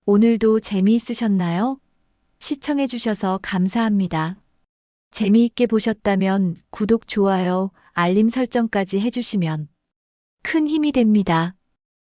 오늘도 재미있으셨나요? 시청해주셔서 감사합니다. 재미있게 보셨다면 구독, 좋아요, 알림 설정까지 해주시면 큰 힘이 됩니다.